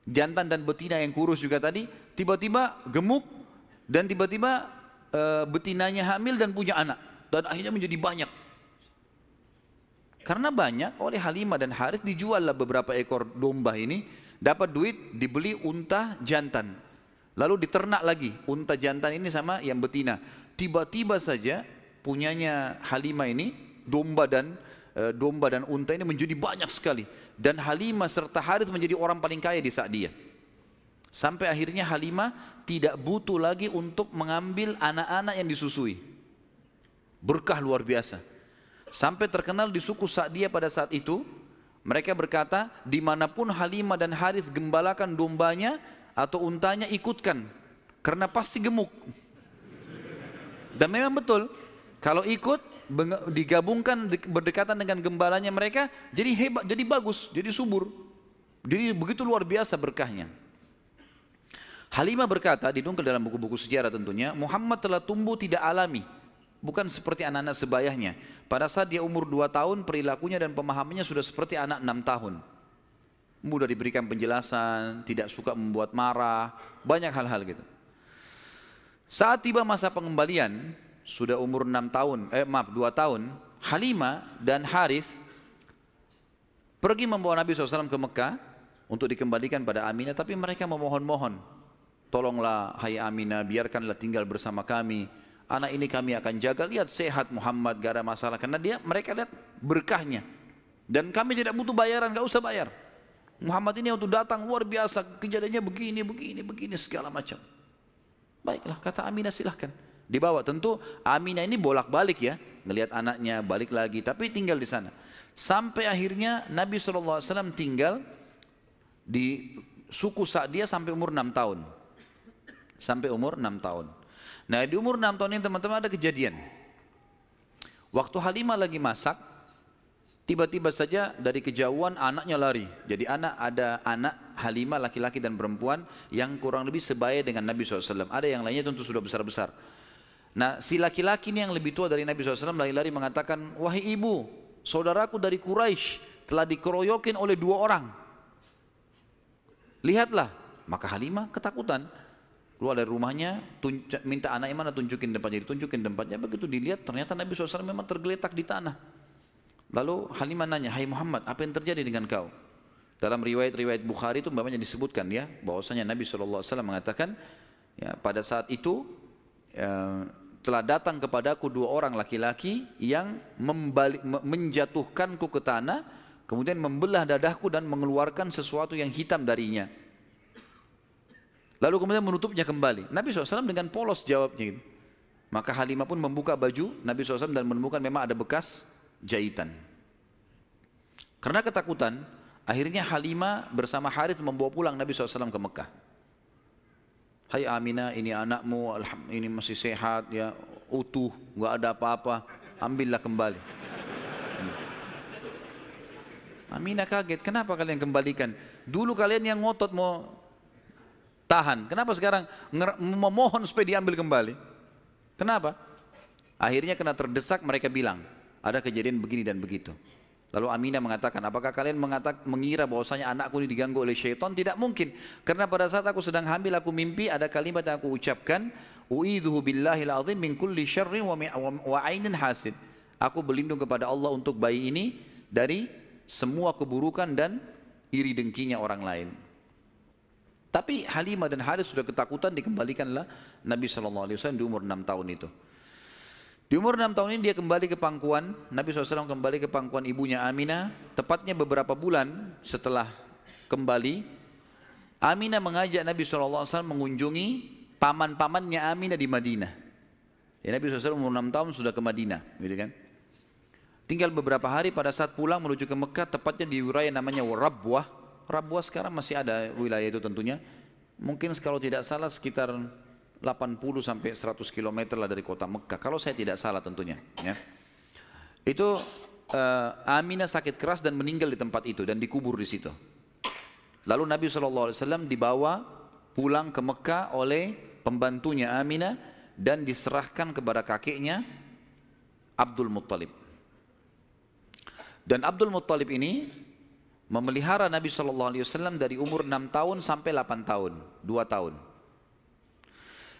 jantan dan betina yang kurus juga tadi, tiba-tiba gemuk, dan tiba-tiba betinanya hamil dan punya anak, dan akhirnya menjadi banyak. Karena banyak, oleh Halimah dan Harith dijuallah beberapa ekor domba ini, dapat duit, dibeli unta jantan, lalu diternak lagi unta jantan ini sama yang betina. Tiba-tiba saja punyanya Halimah ini domba dan unta ini menjadi banyak sekali, dan Halimah serta Harith menjadi orang paling kaya di saat dia. Sampai akhirnya Halimah tidak butuh lagi untuk mengambil anak-anak yang disusui. Berkah luar biasa. Sampai terkenal di suku Sa'diyah pada saat itu, mereka berkata, dimanapun Halimah dan Harith gembalakan dombanya atau untanya, ikutkan, karena pasti gemuk. Dan memang betul, kalau ikut digabungkan berdekatan dengan gembalanya mereka, jadi hebat, jadi bagus, jadi subur. Jadi begitu luar biasa berkahnya. Halimah berkata, didongkel dalam buku-buku sejarah tentunya, Muhammad telah tumbuh tidak alami, bukan seperti anak-anak sebayahnya. Pada saat dia umur 2 tahun, perilakunya dan pemahamannya sudah seperti anak 6 tahun. Mudah diberikan penjelasan, tidak suka membuat marah, banyak hal-hal gitu. Saat tiba masa pengembalian, sudah umur 2 tahun, Halimah dan Harith pergi membawa Nabi SAW ke Mekah untuk dikembalikan pada Aminah, tapi mereka memohon-mohon, "Tolonglah hai Aminah, biarkanlah tinggal bersama kami. Anak ini kami akan jaga, lihat sehat Muhammad, gak ada masalah." Karena mereka lihat berkahnya. Dan kami tidak butuh bayaran, gak usah bayar. Muhammad ini waktu datang luar biasa, kejadiannya begini, segala macam. Baiklah, kata Aminah, silahkan. Dibawa, tentu Aminah ini bolak-balik ya, ngelihat anaknya, balik lagi, tapi tinggal di sana. Sampai akhirnya Nabi SAW tinggal di suku Sa'diyah sampai umur 6 tahun. Sampai umur 6 tahun. Nah, di umur 6 tahun ini teman-teman ada kejadian. Waktu Halimah lagi masak, tiba-tiba saja dari kejauhan anaknya lari. Jadi ada anak Halimah laki-laki dan perempuan yang kurang lebih sebaya dengan Nabi SAW. Ada yang lainnya tentu sudah besar-besar. Nah, si laki-laki ini yang lebih tua dari Nabi SAW lari-lari mengatakan, "Wahai ibu, saudaraku dari Quraisy telah dikeroyokin oleh 2 orang. Lihatlah." Maka Halimah ketakutan, keluar dari rumahnya, minta anaknya mana, tunjukin tempatnya, ditunjukin tempatnya. Begitu dilihat, ternyata Nabi SAW memang tergeletak di tanah. Lalu Halimah nanya, "Hai Muhammad, apa yang terjadi dengan kau?" Dalam riwayat-riwayat Bukhari itu umpamanya disebutkan ya, bahwasanya Nabi SAW mengatakan, ya, pada saat itu telah datang kepadaku 2 orang laki-laki yang menjatuhkanku ke tanah, kemudian membelah dadahku dan mengeluarkan sesuatu yang hitam darinya. Lalu kemudian menutupnya kembali. Nabi SAW dengan polos jawabnya gitu. Maka Halimah pun membuka baju Nabi SAW dan menemukan memang ada bekas jahitan. Karena ketakutan, Akhirnya Halimah bersama Harith membawa pulang Nabi SAW ke Mekah. Hai Aminah, ini anakmu, ini masih sehat, ya, utuh, nggak ada apa-apa, ambillah kembali. Aminah kaget, kenapa kalian kembalikan? Dulu kalian yang ngotot mau tahan, kenapa sekarang memohon supaya diambil kembali? Kenapa? Akhirnya kena terdesak, mereka bilang, ada kejadian begini dan begitu. Lalu Aminah mengatakan, apakah kalian mengira bahwasanya anakku ini diganggu oleh syaitan? Tidak mungkin. Karena pada saat aku sedang hamil, aku mimpi ada kalimat yang aku ucapkan, U'idhuhu billahil azim min kulli syarrin wa ainin hasid. Aku berlindung kepada Allah untuk bayi ini dari semua keburukan dan iri dengkinya orang lain. Tapi Halimah dan Harith sudah ketakutan, dikembalikanlah Nabi SAW di umur 6 tahun itu. Di umur 6 tahun ini dia kembali ke pangkuan, Nabi SAW kembali ke pangkuan ibunya Aminah. Tepatnya beberapa bulan setelah kembali, Aminah mengajak Nabi SAW mengunjungi paman-pamannya Aminah di Madinah. Ya, Nabi SAW umur 6 tahun sudah ke Madinah, gitu kan? Tinggal beberapa hari pada saat pulang menuju ke Mekah, tepatnya di wilayah namanya Rabwah. Rabwah sekarang masih ada wilayah itu tentunya. Mungkin kalau tidak salah sekitar 80 sampai 100 km lah dari kota Mekah, kalau saya tidak salah tentunya, ya. Itu Aminah sakit keras dan meninggal di tempat itu dan dikubur di situ. Lalu Nabi SAW dibawa pulang ke Mekah oleh pembantunya Aminah dan diserahkan kepada kakeknya Abdul Muttalib. Dan Abdul Muttalib ini memelihara Nabi SAW dari umur 6 tahun sampai 8 tahun, 2 tahun.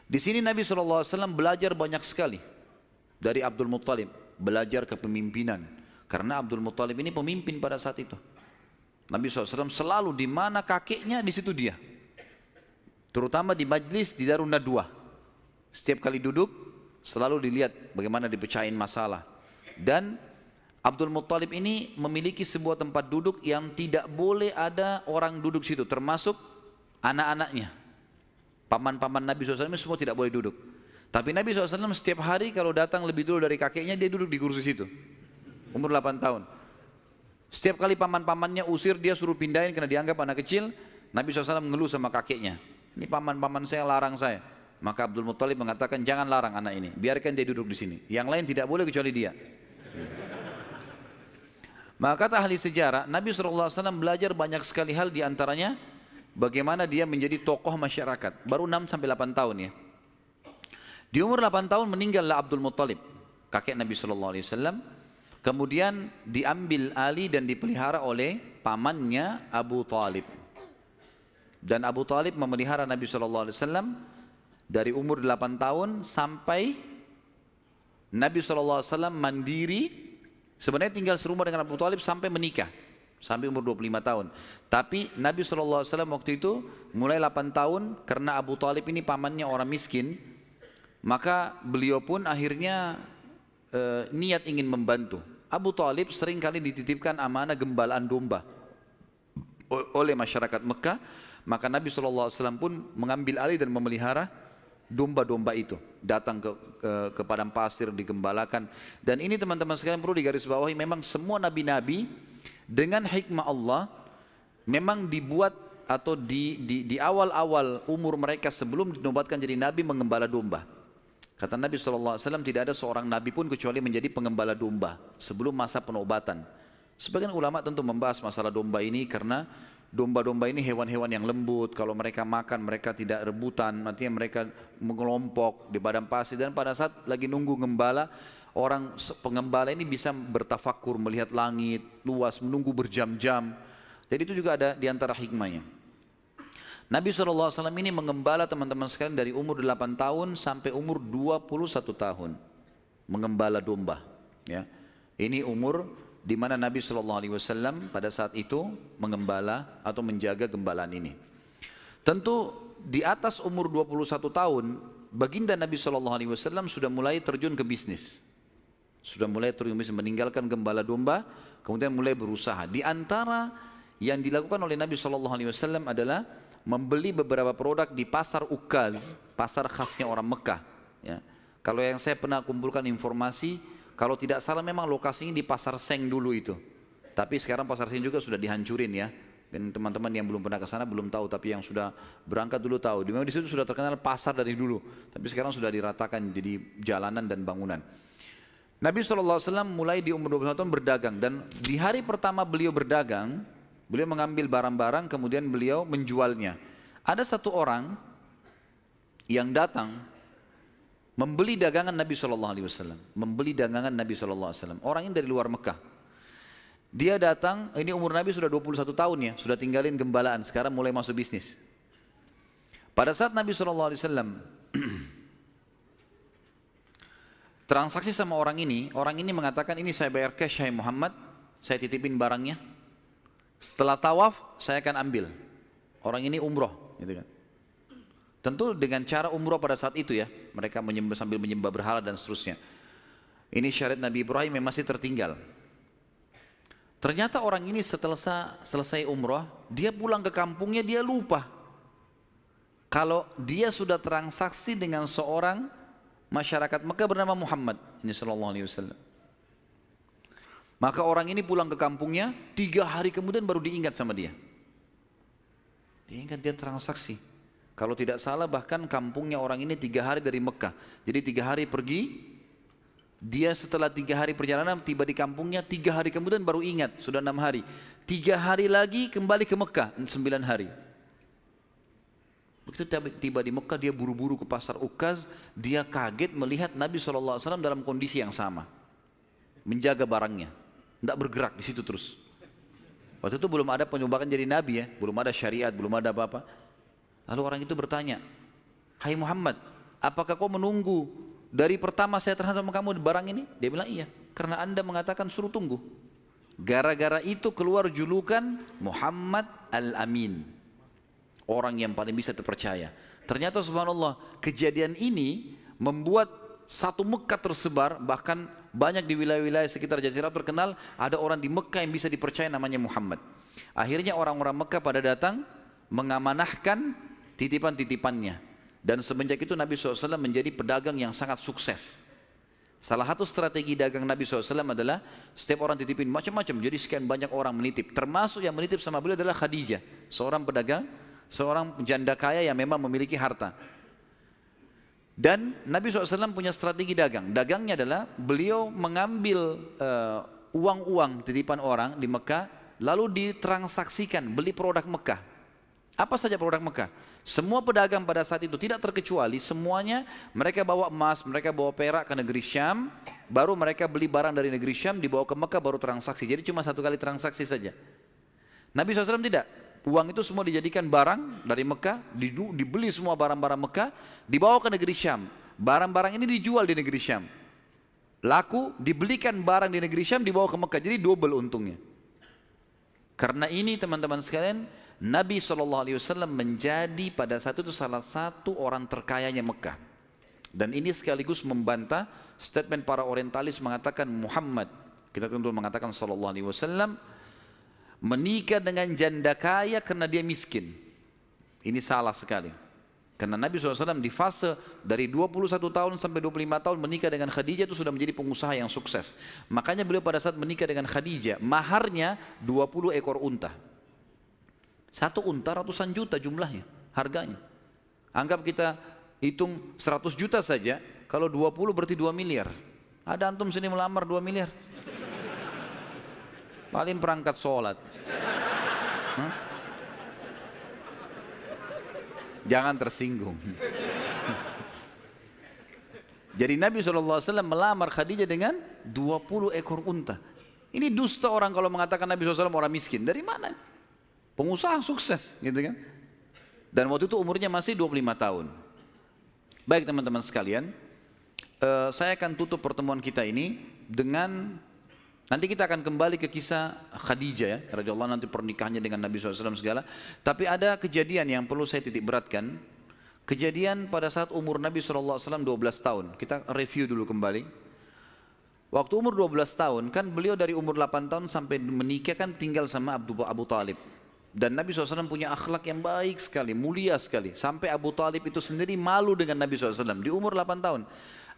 Di sini Nabi SAW belajar banyak sekali dari Abdul Muttalib, belajar kepemimpinan. Karena Abdul Muttalib ini pemimpin pada saat itu. Nabi SAW selalu di mana kakeknya, di situ dia. Terutama di majlis di Darun Nadwah. Setiap kali duduk selalu dilihat bagaimana dipecahin masalah. Dan Abdul Muttalib ini memiliki sebuah tempat duduk yang tidak boleh ada orang duduk situ, termasuk anak-anaknya. Paman-paman Nabi SAW semua tidak boleh duduk. Tapi Nabi SAW setiap hari kalau datang lebih dulu dari kakeknya, dia duduk di kursi situ. Umur 8 tahun. Setiap kali paman-pamannya usir, dia suruh pindahin karena dianggap anak kecil. Nabi SAW mengeluh sama kakeknya. Ini paman-paman saya larang saya. Maka Abdul Muttalib mengatakan, jangan larang anak ini, biarkan dia duduk di sini. Yang lain tidak boleh kecuali dia. Maka kata ahli sejarah, Nabi SAW belajar banyak sekali hal, diantaranya bagaimana dia menjadi tokoh masyarakat. Baru 6 sampai 8 tahun ya. Di umur 8 tahun meninggallah Abdul Muttalib, kakek Nabi SAW. Kemudian diambil alih dan dipelihara oleh pamannya Abu Talib. Dan Abu Talib memelihara Nabi SAW dari umur 8 tahun sampai Nabi SAW mandiri. Sebenarnya tinggal serumah dengan Abu Talib sampai menikah, sampai umur 25 tahun. Tapi Nabi SAW waktu itu mulai 8 tahun, karena Abu Talib ini pamannya orang miskin, maka beliau pun akhirnya niat ingin membantu. Abu Talib seringkali dititipkan amanah gembalaan domba oleh masyarakat Mekah, maka Nabi SAW pun mengambil alih dan memelihara domba-domba itu, datang ke padang pasir, digembalakan. Dan ini teman-teman sekalian perlu digarisbawahi, memang semua nabi-nabi dengan hikmah Allah memang dibuat atau di awal-awal umur mereka sebelum dinobatkan jadi nabi mengembala domba. Kata Nabi SAW, tidak ada seorang nabi pun kecuali menjadi pengembala domba sebelum masa penobatan. Sebagian ulama tentu membahas masalah domba ini karena domba-domba ini hewan-hewan yang lembut, kalau mereka makan mereka tidak rebutan, artinya mereka mengelompok di padang pasir. Dan pada saat lagi nunggu gembala, orang pengembala ini bisa bertafakur, melihat langit luas, menunggu berjam-jam. Jadi itu juga ada diantara hikmahnya. Nabi SAW ini mengembala teman-teman sekalian dari umur 8 tahun sampai umur 21 tahun, mengembala domba. Ya. Ini umur di mana Nabi SAW pada saat itu mengembala atau menjaga gembalaan ini. Tentu di atas umur 21 tahun, baginda Nabi SAW sudah mulai terjun ke bisnis. Sudah mulai terjun ke bisnis, meninggalkan gembala domba, kemudian mulai berusaha. Di antara yang dilakukan oleh Nabi SAW adalah membeli beberapa produk di pasar Ukaz, pasar khasnya orang Mekah. Ya. Kalau yang saya pernah kumpulkan informasi, kalau tidak salah memang lokasinya di pasar Seng dulu itu. Tapi sekarang pasar Senen juga sudah dihancurin ya. Dan teman-teman yang belum pernah ke sana belum tahu, tapi yang sudah berangkat dulu tahu. Memang di situ sudah terkenal pasar dari dulu, tapi sekarang sudah diratakan jadi jalanan dan bangunan. Nabi SAW mulai di umur 21 tahun berdagang, dan di hari pertama beliau berdagang, beliau mengambil barang-barang kemudian beliau menjualnya. Ada satu orang yang datang membeli dagangan Nabi SAW, membeli dagangan Nabi SAW. Orang ini dari luar Mekah. Dia datang, ini umur Nabi sudah 21 tahun ya, sudah tinggalin gembalaan, sekarang mulai masuk bisnis. Pada saat Nabi SAW transaksi sama orang ini mengatakan, ini saya bayar cash hai Muhammad, saya titipin barangnya. Setelah tawaf, saya akan ambil. Orang ini umroh, gitu kan. Tentu dengan cara umroh pada saat itu ya, mereka sambil menyembah berhala dan seterusnya. Ini syariat Nabi Ibrahim yang masih tertinggal. Ternyata orang ini setelah selesai umrah, dia pulang ke kampungnya, dia lupa kalau dia sudah transaksi dengan seorang masyarakat Mekah bernama Muhammad ini sallallahu alaihi wasallam. Maka orang ini pulang ke kampungnya, 3 hari kemudian baru diingat sama dia. Diingat dia transaksi. Kalau tidak salah bahkan kampungnya orang ini 3 hari dari Mekah. Jadi 3 hari pergi, dia setelah 3 hari perjalanan tiba di kampungnya, 3 hari kemudian baru ingat, sudah 6 hari. 3 hari lagi kembali ke Mekah, 9 hari. Begitu tiba di Mekah, dia buru-buru ke pasar Ukaz, dia kaget melihat Nabi SAW dalam kondisi yang sama. Menjaga barangnya, tidak bergerak di situ terus. Waktu itu belum ada penyumbatan jadi Nabi ya, belum ada syariat, belum ada apa-apa. Lalu orang itu bertanya, hai Muhammad, apakah kau menunggu dari pertama saya terhadap sama kamu barang ini? Dia bilang iya, karena anda mengatakan suruh tunggu. Gara-gara itu keluar julukan Muhammad Al-Amin, orang yang paling bisa terpercaya. Ternyata subhanallah, kejadian ini membuat satu Mekah tersebar, bahkan banyak di wilayah-wilayah sekitar Jazirah terkenal ada orang di Mekah yang bisa dipercaya namanya Muhammad. Akhirnya orang-orang Mekah pada datang mengamanahkan titipan-titipannya. Dan semenjak itu Nabi SAW menjadi pedagang yang sangat sukses. Salah satu strategi dagang Nabi SAW adalah setiap orang titipin macam-macam. Jadi sekian banyak orang menitip. Termasuk yang menitip sama beliau adalah Khadijah, seorang pedagang, seorang janda kaya yang memang memiliki harta. Dan Nabi SAW punya strategi dagang. Dagangnya adalah beliau mengambil uang-uang titipan orang di Mekah, lalu ditransaksikan, beli produk Mekah. Apa saja produk Mekah? Semua pedagang pada saat itu tidak terkecuali, semuanya mereka bawa emas, mereka bawa perak ke negeri Syam, baru mereka beli barang dari negeri Syam, dibawa ke Mekah baru transaksi. Jadi cuma 1 kali transaksi saja. Nabi SAW tidak. Uang itu semua dijadikan barang dari Mekah, dibeli semua barang-barang Mekah, dibawa ke negeri Syam. Barang-barang ini dijual di negeri Syam. Laku, dibelikan barang di negeri Syam, dibawa ke Mekah. Jadi double untungnya. Karena ini teman-teman sekalian, Nabi SAW menjadi pada saat itu salah satu orang terkayanya Mekah. Dan ini sekaligus membantah statement para orientalis mengatakan Muhammad, kita tentu mengatakan SAW, menikah dengan janda kaya karena dia miskin. Ini salah sekali. Karena Nabi SAW di fase dari 21 tahun sampai 25 tahun menikah dengan Khadijah itu sudah menjadi pengusaha yang sukses. Makanya beliau pada saat menikah dengan Khadijah, maharnya 20 ekor unta. 1 unta ratusan juta jumlahnya, harganya. Anggap kita hitung 100 juta saja, kalau 20 berarti 2 miliar. Ada antum sini melamar 2 miliar? Paling perangkat sholat. Jangan tersinggung. Jadi Nabi SAW melamar Khadijah dengan 20 ekor unta. Ini dusta orang kalau mengatakan Nabi SAW orang miskin. Dari mana? Pengusaha sukses, gitu kan? Dan waktu itu umurnya masih 25 tahun. Baik teman-teman sekalian, saya akan tutup pertemuan kita ini dengan, nanti kita akan kembali ke kisah Khadijah ya, radhiyallahu nanti pernikahannya dengan Nabi SAW segala. Tapi ada kejadian yang perlu saya titik beratkan. Kejadian pada saat umur Nabi SAW 12 tahun. Kita review dulu kembali. Waktu umur 12 tahun, kan beliau dari umur 8 tahun sampai menikah kan tinggal sama Abu Talib. Dan Nabi SAW punya akhlak yang baik sekali, mulia sekali. Sampai Abu Talib itu sendiri malu dengan Nabi SAW di umur 8 tahun.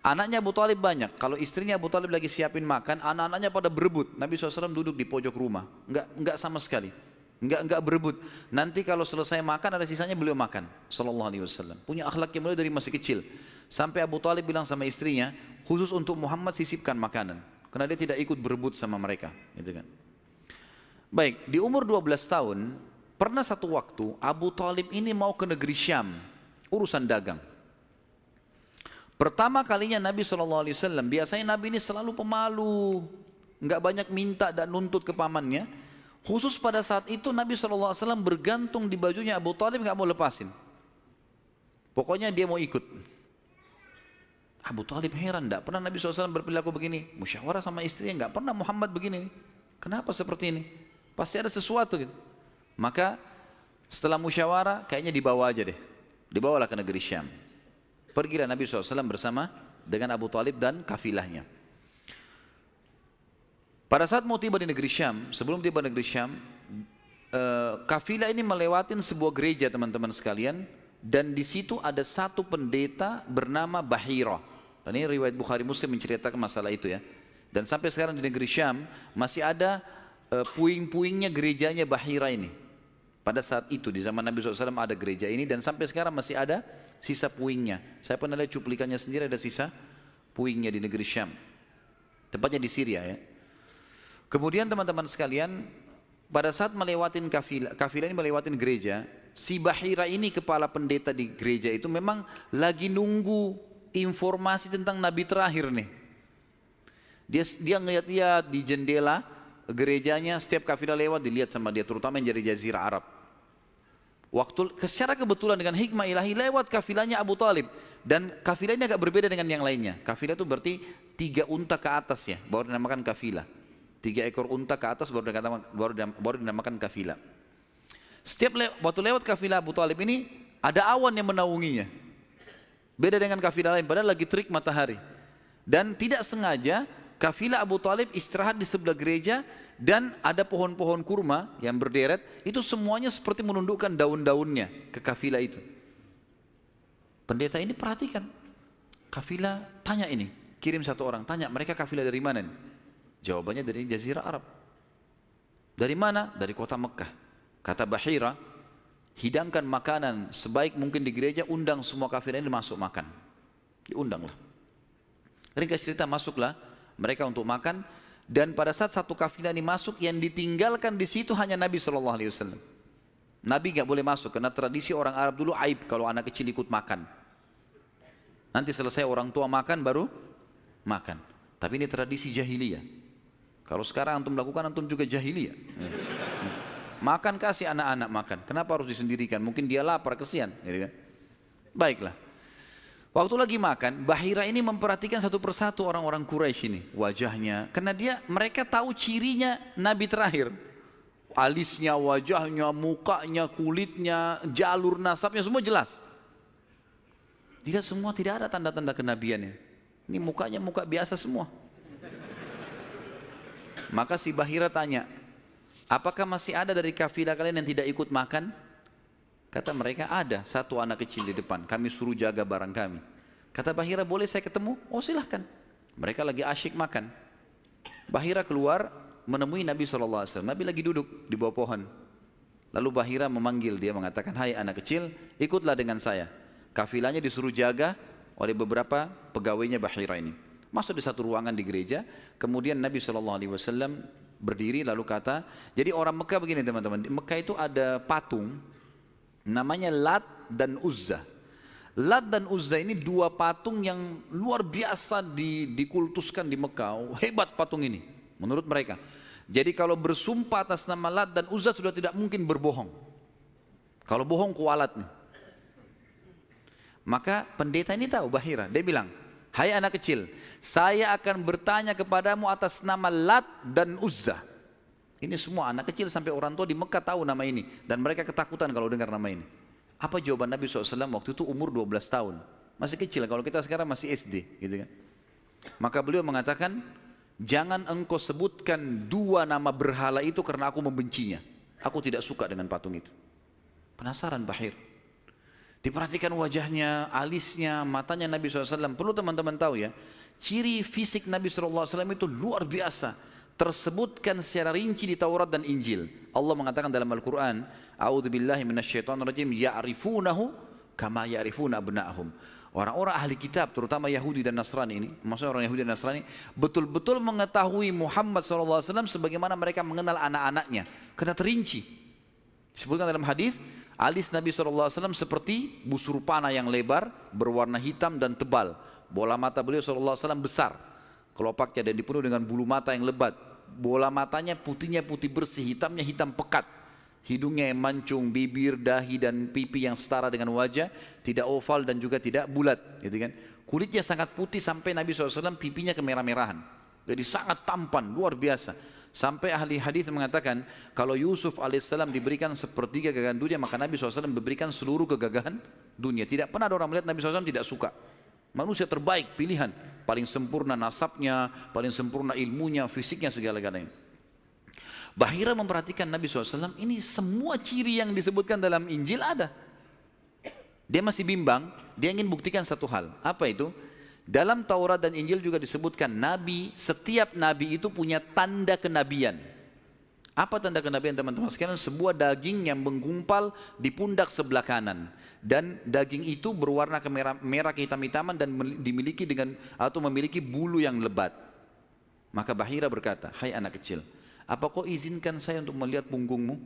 Anaknya Abu Talib banyak. Kalau istrinya Abu Talib lagi siapin makan, anak-anaknya pada berebut. Nabi SAW duduk di pojok rumah, enggak sama sekali, enggak berebut. Nanti kalau selesai makan ada sisanya beliau makan. Sallallahu Alaihi Wasallam. Punya akhlak yang mulai dari masih kecil. Sampai Abu Talib bilang sama istrinya, khusus untuk Muhammad sisipkan makanan, karena dia tidak ikut berebut sama mereka. Gitu kan. Baik, di umur 12 tahun, pernah satu waktu Abu Talib ini mau ke negeri Syam, urusan dagang. Pertama kalinya Nabi SAW, biasanya Nabi ini selalu pemalu, nggak banyak minta dan nuntut ke pamannya. Khusus pada saat itu Nabi SAW bergantung di bajunya Abu Talib, nggak mau lepasin. Pokoknya dia mau ikut. Abu Talib heran, nggak pernah Nabi SAW berperilaku begini. Musyawarah sama istrinya, nggak pernah Muhammad begini. Kenapa seperti ini? Pasti ada sesuatu gitu. Maka setelah musyawarah, kayaknya dibawa aja deh. Dibawalah ke negeri Syam. Pergilah Nabi SAW bersama dengan Abu Talib dan kafilahnya. Pada saat mau tiba di negeri Syam, sebelum tiba di negeri Syam, kafilah ini melewatin sebuah gereja teman-teman sekalian, dan di situ ada satu pendeta bernama Bahira. Dan ini riwayat Bukhari Muslim menceritakan masalah itu ya. Dan sampai sekarang di negeri Syam masih ada puing-puingnya gerejanya Bahira ini. Pada saat itu di zaman Nabi SAW ada gereja ini, dan sampai sekarang masih ada sisa puingnya. Saya pernah lihat cuplikannya sendiri, ada sisa puingnya di negeri Syam. Tepatnya di Syria ya. Kemudian teman-teman sekalian, pada saat melewatin kafilah ini melewatin gereja, si Bahira ini kepala pendeta di gereja itu memang lagi nunggu informasi tentang Nabi terakhir nih. Dia ngeliat-liat di jendela gerejanya, setiap kafilah lewat dilihat sama dia, terutama yang dari Jazirah Arab. Waktu secara kebetulan dengan hikmah ilahi lewat kafilahnya Abu Talib, dan kafilah ini agak berbeda dengan yang lainnya. Kafilah itu berarti 3 unta ke atas ya, baru dinamakan kafilah. 3 ekor unta ke atas baru dinamakan kafilah. Waktu lewat kafilah Abu Talib ini ada awan yang menaunginya. Beda dengan kafilah lain, padahal lagi terik matahari. Dan tidak sengaja kafilah Abu Talib istirahat di sebelah gereja, dan ada pohon-pohon kurma yang berderet, itu semuanya seperti menundukkan daun-daunnya ke kafilah itu. Pendeta ini perhatikan, kafilah tanya ini, kirim satu orang, tanya mereka kafilah dari mana nih? Jawabannya dari Jazirah Arab. Dari mana? Dari kota Mekah. Kata Bahira, hidangkan makanan sebaik mungkin di gereja, undang semua kafilah ini masuk makan. Diundanglah. Ringkas cerita, masuklah mereka untuk makan. Dan pada saat satu kafilah ini masuk, yang ditinggalkan di situ hanya Nabi SAW. Nabi nggak boleh masuk, karena tradisi orang Arab dulu aib kalau anak kecil ikut makan. Nanti selesai orang tua makan baru makan. Tapi ini tradisi jahiliyah. Kalau sekarang antum lakukan, antum juga jahiliyah. Makan, kasih anak-anak makan. Kenapa harus disendirikan? Mungkin dia lapar, kesian. Gitu kan? Baiklah. Waktu lagi makan, Bahira ini memperhatikan satu persatu orang-orang Quraisy ini, wajahnya. Karena mereka tahu cirinya Nabi terakhir. Alisnya, wajahnya, mukanya, kulitnya, jalur nasabnya, semua jelas. Tidak semua, tidak ada tanda-tanda kenabiannya. Ini mukanya muka biasa semua. Maka si Bahira tanya, apakah masih ada dari kafilah kalian yang tidak ikut makan? Kata mereka, ada satu anak kecil di depan, kami suruh jaga barang kami. Kata Bahira, boleh saya ketemu? Oh silahkan. Mereka lagi asyik makan. Bahira keluar menemui Nabi SAW. Nabi lagi duduk di bawah pohon. Lalu Bahira memanggil dia, mengatakan, hai anak kecil, ikutlah dengan saya. Kafilahnya disuruh jaga oleh beberapa pegawainya Bahira ini. Masuk di satu ruangan di gereja. Kemudian Nabi SAW berdiri lalu kata, jadi orang Mekah begini teman-teman, di Mekah itu ada patung namanya Lat dan Uzza. Lat dan Uzza ini 2 patung yang luar biasa dikultuskan di Mekah. Hebat patung ini menurut mereka. Jadi kalau bersumpah atas nama Lat dan Uzza sudah tidak mungkin berbohong. Kalau bohong kualat nih. Maka pendeta ini tahu Bahira, dia bilang, hai anak kecil, saya akan bertanya kepadamu atas nama Lat dan Uzza. Ini semua anak kecil sampai orang tua di Mekah tahu nama ini. Dan mereka ketakutan kalau dengar nama ini. Apa jawaban Nabi SAW waktu itu? Umur 12 tahun. Masih kecil, kalau kita sekarang masih SD. Gitu kan? Maka beliau mengatakan, jangan engkau sebutkan 2 nama berhala itu karena aku membencinya. Aku tidak suka dengan patung itu. Penasaran Bahir. Diperhatikan wajahnya, alisnya, matanya Nabi SAW. Perlu teman-teman tahu ya, ciri fisik Nabi SAW itu luar biasa. Tersebutkan secara rinci di Taurat dan Injil. Allah mengatakan dalam Al-Quran, A'udzubillahi minasyaitonirrajim, ya'rifunahu kama ya'rifuna abna'ahum. Orang-orang ahli kitab, terutama Yahudi dan Nasrani ini, maksudnya orang Yahudi dan Nasrani, betul-betul mengetahui Muhammad SAW sebagaimana mereka mengenal anak-anaknya. Karena terinci. Disebutkan dalam hadis, alis Nabi SAW seperti busur panah yang lebar, berwarna hitam dan tebal. Bola mata beliau SAW besar, kelopaknya, dan dipenuhi dengan bulu mata yang lebat. Bola matanya putihnya putih bersih, hitamnya hitam pekat. Hidungnya yang mancung, bibir, dahi dan pipi yang setara dengan wajah, tidak oval dan juga tidak bulat, gitu kan. Kulitnya sangat putih sampai Nabi SAW pipinya kemerah-merahan. Jadi sangat tampan, luar biasa. Sampai ahli hadis mengatakan kalau Yusuf alaihissalam diberikan sepertiga gagahan dunia, maka Nabi SAW memberikan seluruh kegagahan dunia. Tidak pernah ada orang melihat Nabi SAW tidak suka. Manusia terbaik, pilihan, paling sempurna nasabnya, paling sempurna ilmunya, fisiknya, segala-galanya. Bahira memperhatikan Nabi SAW, ini semua ciri yang disebutkan dalam Injil ada. Dia masih bimbang, dia ingin buktikan satu hal. Apa itu? Dalam Taurat dan Injil juga disebutkan Nabi, setiap Nabi itu punya tanda kenabian. Apa tanda kenabian teman-teman sekalian? Sebuah daging yang menggumpal di pundak sebelah kanan. Dan daging itu berwarna merah kehitam-hitaman dan dimiliki dengan atau memiliki bulu yang lebat. Maka Bahira berkata, hai anak kecil, apa kau izinkan saya untuk melihat punggungmu?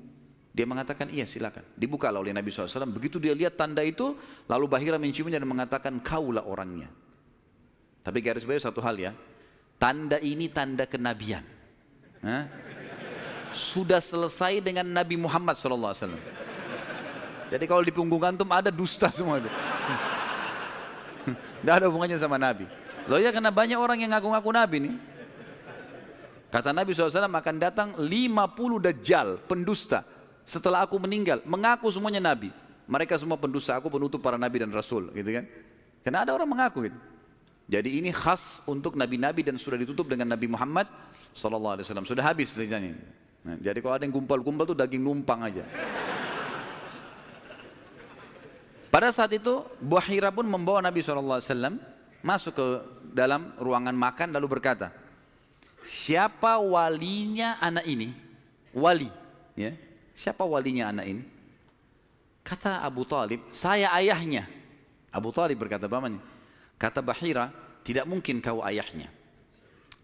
Dia mengatakan, iya silakan. Dibukalah oleh Nabi SAW. Begitu dia lihat tanda itu, lalu Bahira menciumnya dan mengatakan, kaulah orangnya. Tapi garis bawah satu hal ya, tanda ini tanda kenabian. Sudah selesai dengan Nabi Muhammad SAW. Jadi kalau di punggung antum ada dusta semua itu. Tidak ada hubungannya sama Nabi. Loh ya, karena banyak orang yang ngaku-ngaku Nabi nih. Kata Nabi SAW akan datang 50 dajjal, pendusta. Setelah aku meninggal, mengaku semuanya Nabi. Mereka semua pendusta, aku penutup para Nabi dan Rasul, gitu kan. Karena ada orang mengaku gitu. Jadi ini khas untuk nabi-nabi dan sudah ditutup dengan Nabi Muhammad SAW. Sudah habis ceritanya. Nah, jadi kalau ada yang gumpal-gumpal itu daging numpang aja. Pada saat itu Bahira pun membawa Nabi SAW masuk ke dalam ruangan makan lalu berkata, siapa walinya anak ini? Wali, ya. Siapa walinya anak ini? Kata Abu Talib, saya ayahnya. Abu Talib berkata, pamannya. Kata Bahira, tidak mungkin kau ayahnya.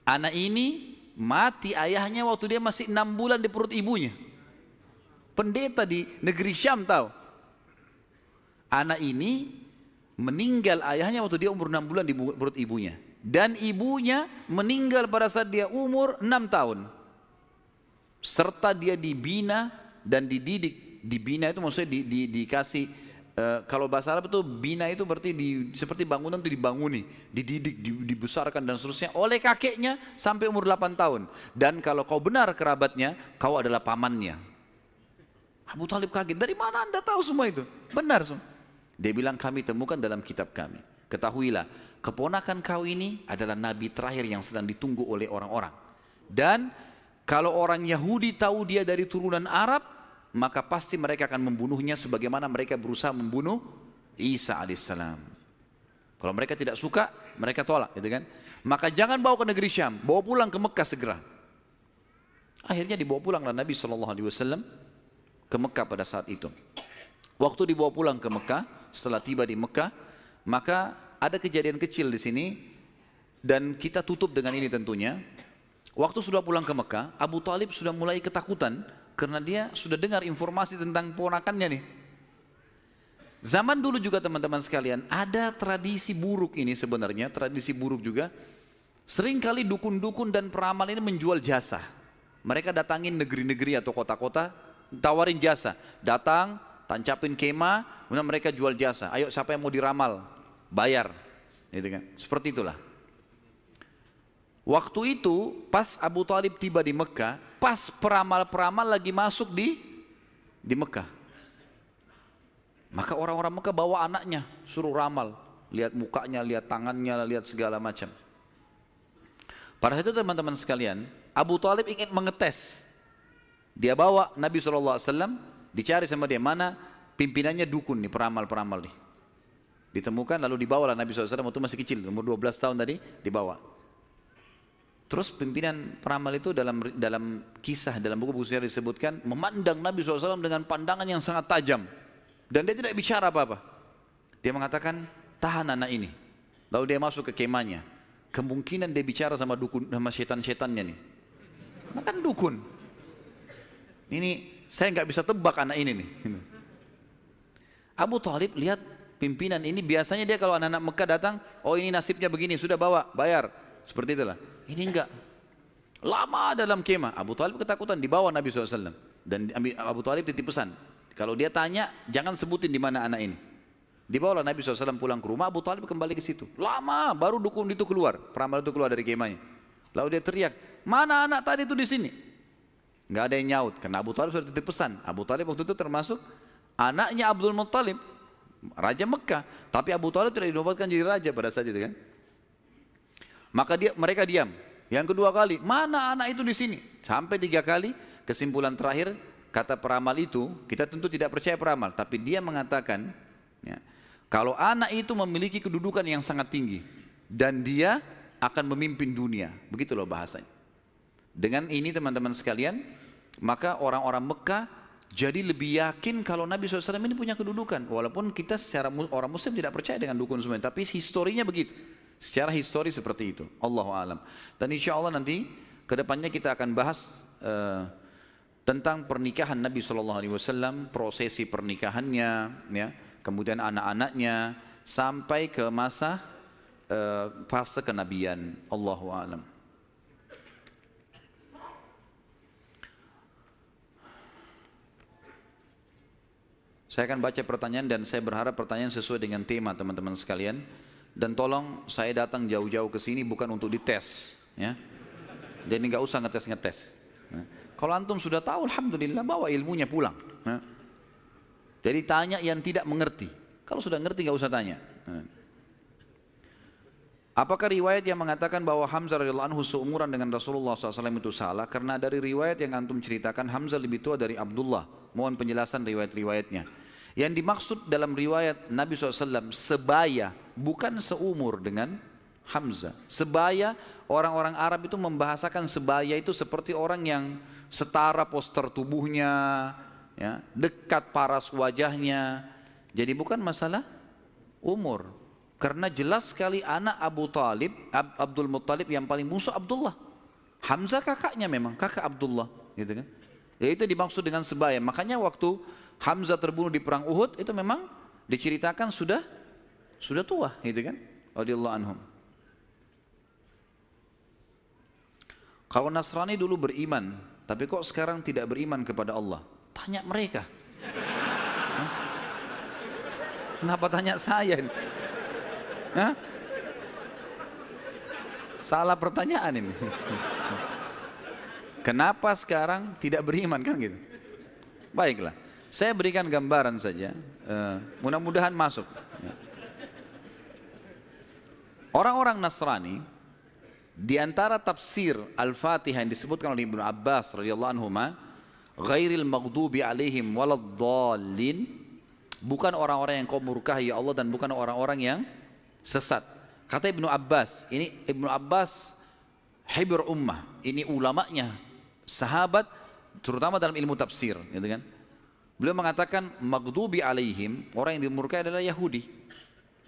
Anak ini mati ayahnya waktu dia masih 6 bulan di perut ibunya. Pendeta di negeri Syam tahu. Anak ini meninggal ayahnya waktu dia umur 6 bulan di perut ibunya. Dan ibunya meninggal pada saat dia umur 6 tahun. Serta dia dibina dan dididik. Dibina itu maksudnya dikasih, kalau bahasa Arab itu bina itu berarti seperti bangunan itu dibanguni, dididik, dibesarkan dan seterusnya oleh kakeknya sampai umur 8 tahun. Dan kalau kau benar kerabatnya, kau adalah pamannya. Abu Talib kaget, dari mana anda tahu semua itu? Benar semua. Dia bilang, kami temukan dalam kitab kami. Ketahuilah, keponakan kau ini adalah nabi terakhir yang sedang ditunggu oleh orang-orang. Dan kalau orang Yahudi tahu dia dari turunan Arab, maka pasti mereka akan membunuhnya sebagaimana mereka berusaha membunuh Isa alaihissalam. Kalau mereka tidak suka, mereka tolak, gitu kan? Maka jangan bawa ke negeri Syam, bawa pulang ke Mekah segera. Akhirnya dibawa pulanglah Nabi SAW ke Mekah pada saat itu. Waktu dibawa pulang ke Mekah, setelah tiba di Mekah, maka ada kejadian kecil di sini dan kita tutup dengan ini tentunya. Waktu sudah pulang ke Mekah, Abu Talib sudah mulai ketakutan karena dia sudah dengar informasi tentang ponakannya nih. Zaman dulu juga teman-teman sekalian, ada tradisi buruk ini sebenarnya, tradisi buruk juga. Seringkali dukun-dukun dan peramal ini menjual jasa. Mereka datangin negeri-negeri atau kota-kota, tawarin jasa. Datang, tancapin kemah, kemudian mereka jual jasa. Ayo siapa yang mau diramal, bayar. Gitu kan? Seperti itulah. Waktu itu pas Abu Talib tiba di Mekah, pas peramal-peramal lagi masuk di Mekah. Maka orang-orang Mekah bawa anaknya, suruh ramal. Lihat mukanya, lihat tangannya, lihat segala macam. Pada saat itu teman-teman sekalian, Abu Talib ingin mengetes. Dia bawa Nabi SAW, dicari sama dia, mana pimpinannya dukun nih, peramal-peramal nih. Ditemukan lalu dibawalah Nabi SAW waktu masih kecil, umur 12 tahun tadi dibawa. Terus pimpinan peramal itu dalam kisah, dalam buku-buku sejarah disebutkan, memandang Nabi SAW dengan pandangan yang sangat tajam. Dan dia tidak bicara apa-apa. Dia mengatakan, tahan anak ini. Lalu dia masuk ke kemahnya. Kemungkinan dia bicara sama dukun, sama setan-setannya nih. Makan dukun. Ini, saya nggak bisa tebak anak ini nih. Abu Thalib lihat pimpinan ini, biasanya dia kalau anak-anak Mekah datang, oh ini nasibnya begini, sudah bawa, bayar. Seperti itulah. Ini enggak. Lama dalam kemah. Abu Thalib ketakutan, dibawa Nabi SAW. Dan Abu Thalib titip pesan. Kalau dia tanya, jangan sebutin di mana anak ini. Dibawalah Nabi SAW pulang ke rumah, Abu Thalib kembali ke situ. Lama, baru dukun itu keluar. Peramal itu keluar dari kemahnya. Lalu dia teriak, mana anak tadi itu di sini? Enggak ada yang nyaut, karena Abu Thalib sudah titip pesan. Abu Thalib waktu itu termasuk anaknya Abdul Muttalib, Raja Mekah. Tapi Abu Thalib tidak dinobatkan jadi raja pada saat itu kan. Maka mereka diam. Yang kedua kali, mana anak itu di sini? Sampai 3 kali, kesimpulan terakhir, kata peramal itu, kita tentu tidak percaya peramal, tapi dia mengatakan, ya, kalau anak itu memiliki kedudukan yang sangat tinggi, dan dia akan memimpin dunia. Begitu loh bahasanya. Dengan ini teman-teman sekalian, maka orang-orang Mekah jadi lebih yakin kalau Nabi SAW ini punya kedudukan. Walaupun kita secara orang Muslim tidak percaya dengan dukun semuanya, tapi historinya begitu. Secara histori seperti itu. Allahu a'lam. Dan insya Allah nanti kedepannya kita akan bahas tentang pernikahan Nabi SAW, prosesi pernikahannya, ya, kemudian anak-anaknya, sampai ke masa fase kenabian. Allahu a'lam. Saya akan baca pertanyaan dan saya berharap pertanyaan sesuai dengan tema teman-teman sekalian. Dan tolong saya datang jauh-jauh ke sini bukan untuk dites, ya. Jadi nggak usah ngetes-ngetes. Nah, kalau antum sudah tahu, alhamdulillah, bawa ilmunya pulang. Nah. Jadi tanya yang tidak mengerti. Kalau sudah ngerti nggak usah tanya. Nah. Apakah riwayat yang mengatakan bahwa Hamzah radhiyallahu anhu seumuran dengan Rasulullah SAW itu salah? Karena dari riwayat yang antum ceritakan, Hamzah lebih tua dari Abdullah. Mohon penjelasan riwayat-riwayatnya. Yang dimaksud dalam riwayat Nabi SAW sebaya, bukan seumur dengan Hamzah. Sebaya, orang-orang Arab itu membahasakan sebaya itu seperti orang yang setara postur tubuhnya, ya, dekat paras wajahnya. Jadi bukan masalah umur. Karena jelas sekali anak Abu Talib, Abdul Muttalib yang paling musuh Abdullah. Hamzah kakaknya memang, kakak Abdullah, gitu kan. Ya itu dimaksud dengan sebaya. Makanya waktu Hamzah terbunuh di perang Uhud itu memang diceritakan sudah tua, gitu kan? Radhiyallahu anhum. Kalau Nasrani dulu beriman, tapi kok sekarang tidak beriman kepada Allah? Tanya mereka. Kenapa tanya saya? Hah? Salah pertanyaan ini. Kenapa sekarang tidak beriman kan gitu? Baiklah. Saya berikan gambaran saja, mudah-mudahan masuk. Orang-orang Nasrani, di antara tafsir Al-Fatihah yang disebutkan oleh Ibnu Abbas radhiyallahu anhuma, ghairil maghdubi alaihim waladdallin, bukan orang-orang yang kau murkahi ya Allah dan bukan orang-orang yang sesat. Kata Ibnu Abbas, ini Ibnu Abbas hibr ummah, ini ulamanya, sahabat, terutama dalam ilmu tafsir, gitu kan? Beliau mengatakan maghdubi alaihim, orang yang dimurkai adalah Yahudi.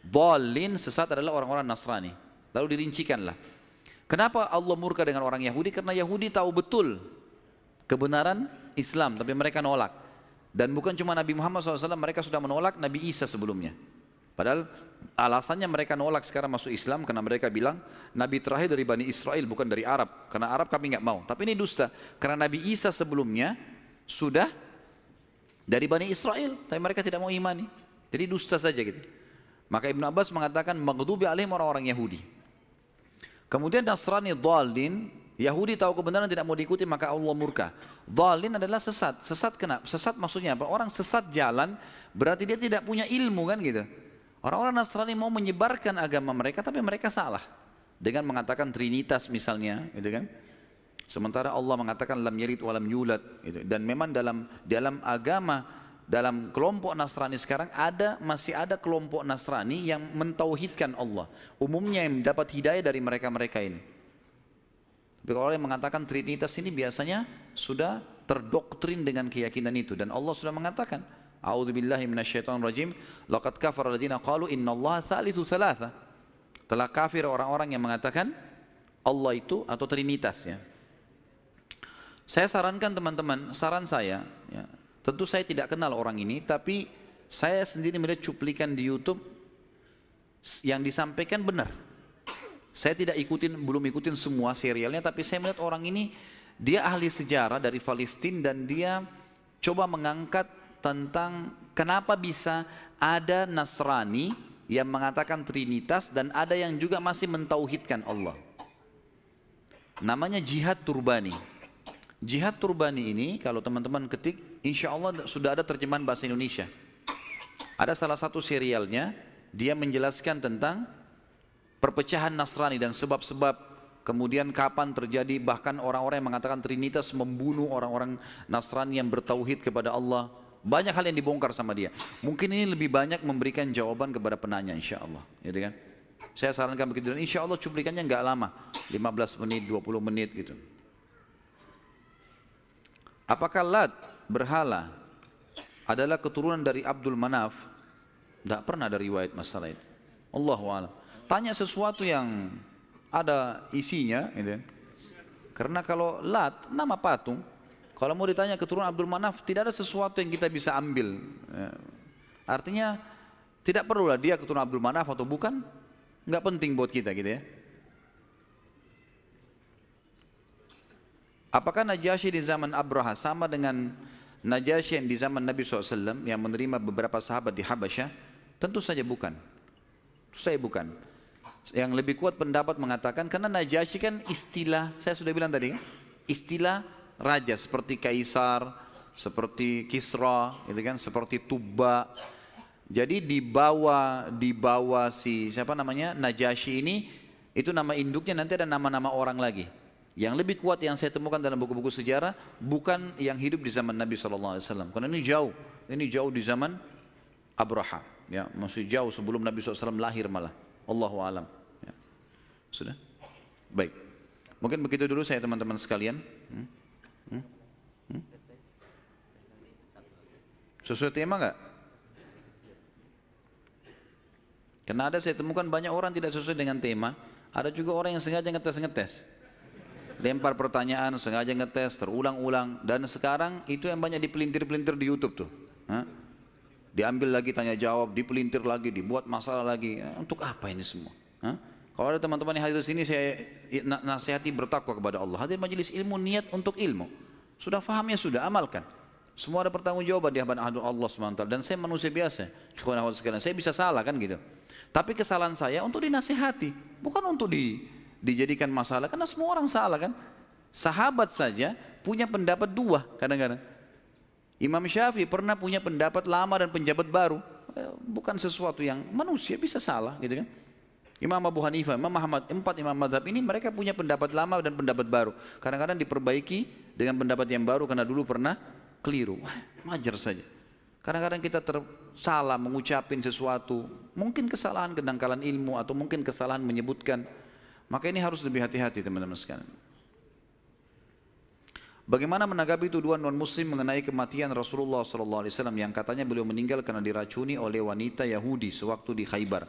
Dhalin, sesat adalah orang-orang Nasrani. Lalu dirincikanlah. Kenapa Allah murka dengan orang Yahudi? Karena Yahudi tahu betul kebenaran Islam, tapi mereka nolak. Dan bukan cuma Nabi Muhammad SAW, mereka sudah menolak Nabi Isa sebelumnya. Padahal alasannya mereka nolak sekarang masuk Islam karena mereka bilang Nabi terakhir dari Bani Israel, bukan dari Arab. Karena Arab kami nggak mau. Tapi ini dusta. Karena Nabi Isa sebelumnya sudah dari Bani Israel, tapi mereka tidak mau imani. Jadi dusta saja gitu. Maka Ibnu Abbas mengatakan maghdubi alaihim orang-orang Yahudi. Kemudian Nasrani dhalin, Yahudi tahu kebenaran tidak mau diikuti maka Allah murka. Dhalin adalah sesat. Sesat kenapa? Sesat maksudnya apa? Orang sesat jalan berarti dia tidak punya ilmu kan gitu. Orang-orang Nasrani mau menyebarkan agama mereka tapi mereka salah. Dengan mengatakan Trinitas misalnya, gitu kan? Sementara Allah mengatakan lam yalid wa lam yulad, gitu. Dan memang dalam agama dalam kelompok Nasrani sekarang masih ada kelompok Nasrani yang mentauhidkan Allah. Umumnya yang dapat hidayah dari mereka-mereka ini. Tapi kalau orang yang mengatakan Trinitas ini biasanya sudah terdoktrin dengan keyakinan itu, dan Allah sudah mengatakan, A'udzubillahi minasyaitonirrajim, laqad kafara alladziina qalu innallaha tsalitsu tsalatsa. Telah kafir orang-orang yang mengatakan Allah itu atau Trinitas ya. Saya sarankan teman-teman, saran saya ya, tentu saya tidak kenal orang ini, tapi saya sendiri melihat cuplikan di YouTube yang disampaikan benar. Saya tidak belum ikutin semua serialnya, tapi saya melihat orang ini, dia ahli sejarah dari Palestina, dan dia coba mengangkat tentang kenapa bisa ada Nasrani yang mengatakan Trinitas dan ada yang juga masih mentauhidkan Allah. Namanya Jihad Turbani. Jihad Turbani ini kalau teman-teman ketik, insya Allah sudah ada terjemahan bahasa Indonesia. Ada salah satu serialnya, dia menjelaskan tentang perpecahan Nasrani dan sebab-sebab, kemudian kapan terjadi, bahkan orang-orang yang mengatakan Trinitas membunuh orang-orang Nasrani yang bertauhid kepada Allah. Banyak hal yang dibongkar sama dia. Mungkin ini lebih banyak memberikan jawaban kepada penanya, insya Allah. Gitu kan? Saya sarankan begitu, dan insya Allah cuplikannya nggak lama, 15 menit, 20 menit gitu. Apakah Lat, berhala, adalah keturunan dari Abdul Manaf? Tidak pernah ada riwayat masalah itu. Allahu a'lam. Tanya sesuatu yang ada isinya, gitu. Karena kalau Lat, nama patung, kalau mau ditanya keturunan Abdul Manaf, tidak ada sesuatu yang kita bisa ambil. Artinya, tidak perlulah dia keturunan Abdul Manaf atau bukan, nggak penting buat kita gitu ya. Apakah Najasyi di zaman Abraha sama dengan Najasyi yang di zaman Nabi SAW yang menerima beberapa sahabat di Habasyah? Tentu saja bukan. Tentu saja bukan. Yang lebih kuat pendapat mengatakan, karena Najasyi kan istilah, saya sudah bilang tadi, istilah raja seperti Kaisar, seperti Kisra, gitu kan, seperti Tuba. Jadi di bawah si siapa namanya Najasyi ini, itu nama induknya, nanti ada nama-nama orang lagi. Yang lebih kuat yang saya temukan dalam buku-buku sejarah bukan yang hidup di zaman Nabi SAW, karena ini jauh di zaman Abraha, ya, masih jauh sebelum Nabi SAW lahir malah. Allahu a'lam. Ya. Sudah, baik. Mungkin begitu dulu saya teman-teman sekalian. Sesuai tema nggak? Karena ada saya temukan banyak orang tidak sesuai dengan tema. Ada juga orang yang sengaja ngetes. Lempar pertanyaan, sengaja ngetes, terulang-ulang. Dan sekarang itu yang banyak dipelintir-pelintir di YouTube tuh. Diambil lagi tanya jawab, dipelintir lagi, dibuat masalah lagi. Untuk apa ini semua? Kalau ada teman-teman yang hadir di sini, saya nasihati bertakwa kepada Allah. Hadir majelis ilmu, niat untuk ilmu. Sudah fahamnya, sudah amalkan. Semua ada pertanggungjawaban di hadapan Allah SWT. Dan saya manusia biasa, ikhwan akhwat sekalian. Saya bisa salah kan gitu. Tapi kesalahan saya untuk dinasihati, bukan untuk dijadikan masalah. Karena semua orang salah kan. Sahabat saja punya pendapat dua kadang-kadang. Imam Syafi'i pernah punya pendapat lama dan pendapat baru. Bukan sesuatu yang manusia bisa salah gitu kan. Imam Abu Hanifah, Imam Ahmad, 4 imam madhab ini mereka punya pendapat lama dan pendapat baru. Kadang-kadang diperbaiki dengan pendapat yang baru karena dulu pernah keliru. Wajar saja. Kadang-kadang kita salah mengucapin sesuatu, mungkin kesalahan kedangkalan ilmu atau mungkin kesalahan menyebutkan. Maka ini harus lebih hati-hati teman-teman sekalian. Bagaimana menanggapi tuduhan non-muslim mengenai kematian Rasulullah SAW yang katanya beliau meninggal karena diracuni oleh wanita Yahudi sewaktu di Khaybar?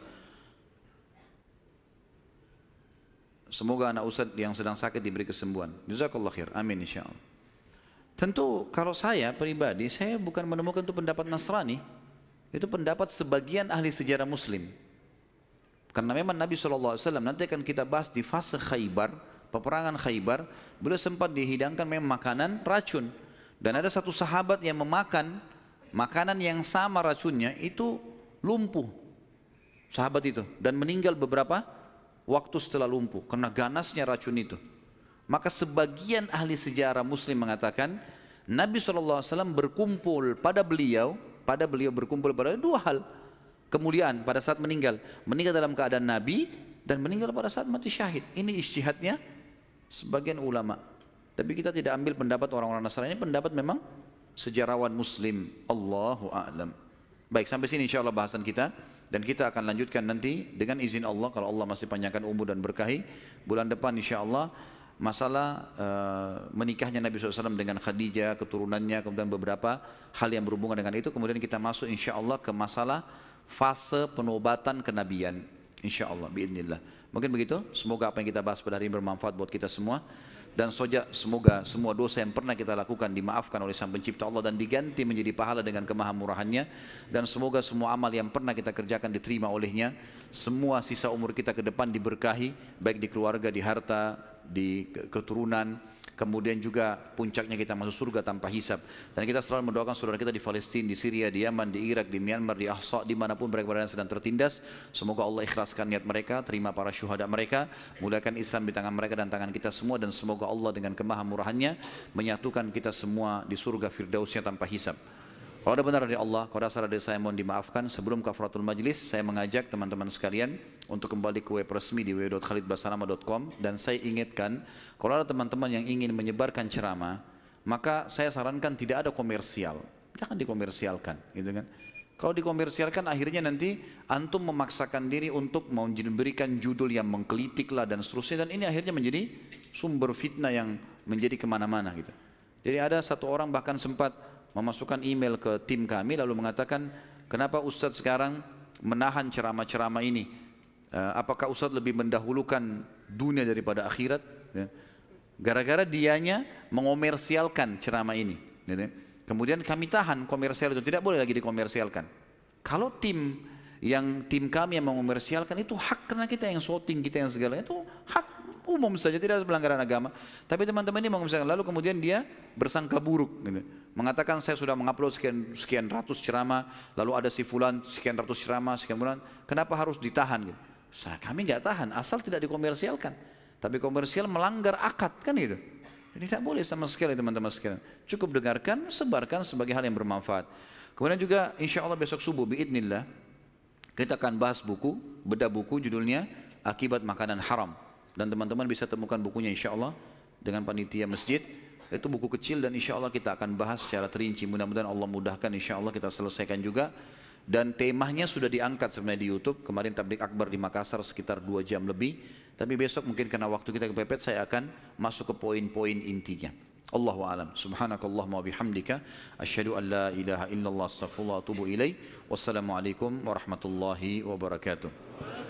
Semoga anak Ustadz yang sedang sakit diberi kesembuhan. Jazakallah khair. Amin insyaallah. Tentu kalau saya pribadi, saya bukan menemukan itu pendapat Nasrani. Itu pendapat sebagian ahli sejarah Muslim. Karena memang Nabi SAW, nanti akan kita bahas di fase Khaybar, peperangan Khaybar, beliau sempat dihidangkan memang makanan racun. Dan ada satu sahabat yang memakan makanan yang sama racunnya, itu lumpuh. Sahabat itu. Dan meninggal beberapa waktu setelah lumpuh, karena ganasnya racun itu. Maka sebagian ahli sejarah Muslim mengatakan, Nabi SAW berkumpul pada beliau berkumpul pada dua hal. Kemuliaan pada saat meninggal dalam keadaan Nabi, dan meninggal pada saat mati syahid. Ini ijtihadnya sebagian ulama. Tapi kita tidak ambil pendapat orang-orang Nasrani, ini pendapat memang sejarawan muslim. Allahu a'lam. Baik, sampai sini insya Allah bahasan kita. Dan kita akan lanjutkan nanti dengan izin Allah, kalau Allah masih panjangkan umur dan berkahi, bulan depan insya Allah masalah menikahnya Nabi SAW dengan Khadijah, keturunannya, kemudian beberapa hal yang berhubungan dengan itu. Kemudian kita masuk insya Allah ke masalah fase penobatan kenabian, insya Allah, biidznillah. Mungkin begitu, semoga apa yang kita bahas pada hari ini bermanfaat buat kita semua. Dan semoga semua dosa yang pernah kita lakukan dimaafkan oleh Sang Pencipta Allah dan diganti menjadi pahala dengan kemahamurahannya. Dan semoga semua amal yang pernah kita kerjakan diterima olehnya. Semua sisa umur kita ke depan diberkahi, baik di keluarga, di harta, di keturunan. Kemudian juga puncaknya kita masuk surga tanpa hisab. Dan kita selalu mendoakan saudara kita di Palestina, di Syria, di Yaman, di Irak, di Myanmar, di Ahsa, dimanapun mereka berada sedang tertindas. Semoga Allah ikhlaskan niat mereka, terima para syuhada mereka, mulakan Islam di tangan mereka dan tangan kita semua. Dan semoga Allah dengan kemahamurahannya menyatukan kita semua di surga firdausnya tanpa hisab. Kalau ada benar dari Allah, kalau ada salah dari saya mohon dimaafkan. Sebelum kafaratul majlis, saya mengajak teman-teman sekalian untuk kembali ke web resmi di www.khalidbasalamah.com. Dan saya ingatkan, kalau ada teman-teman yang ingin menyebarkan ceramah, maka saya sarankan tidak ada komersial. Jangan dikomersialkan, gitu kan. Kalau dikomersialkan akhirnya nanti antum memaksakan diri untuk memberikan judul yang menggelitik lah dan seterusnya. Dan ini akhirnya menjadi sumber fitnah yang menjadi kemana-mana gitu. Jadi ada satu orang bahkan sempat memasukkan email ke tim kami lalu mengatakan, kenapa Ustadz sekarang menahan ceramah-ceramah ini? Apakah Ustadz lebih mendahulukan dunia daripada akhirat? Gara-gara dianya mengomersialkan ceramah ini. Kemudian kami tahan komersial itu, tidak boleh lagi dikomersialkan. Kalau tim kami yang mengomersialkan itu hak, karena kita yang shooting, kita yang segala itu hak umum saja, tidak ada pelanggaran agama. Tapi teman-teman ini mengomersialkan, lalu kemudian dia bersangka buruk, gitu. Mengatakan saya sudah mengupload sekian ratus ceramah, lalu ada si fulan sekian ratus ceramah, sekian bulan, kenapa harus ditahan? Gitu. Kami nggak tahan, asal tidak dikomersialkan. Tapi komersial melanggar akad, kan itu. Jadi tidak boleh sama sekali teman-teman sekalian. Cukup dengarkan, sebarkan sebagai hal yang bermanfaat. Kemudian juga insya Allah besok subuh biidznillah kita akan bahas buku, bedah buku judulnya Akibat Makanan Haram. Dan teman-teman bisa temukan bukunya insya Allah dengan panitia masjid. Itu buku kecil dan insya Allah kita akan bahas secara terinci. Mudah-mudahan Allah mudahkan, insya Allah kita selesaikan juga. Dan temanya sudah diangkat sebenarnya di YouTube. Kemarin tablik akbar di Makassar sekitar 2 jam lebih. Tapi besok mungkin karena waktu kita kepepet, saya akan masuk ke poin-poin intinya. Allahu a'lam. Subhanakallahumma bihamdika asyhadu an la ilaha illallah astaghfirullah wa atubu ilaih. Wassalamualaikum warahmatullahi wabarakatuh.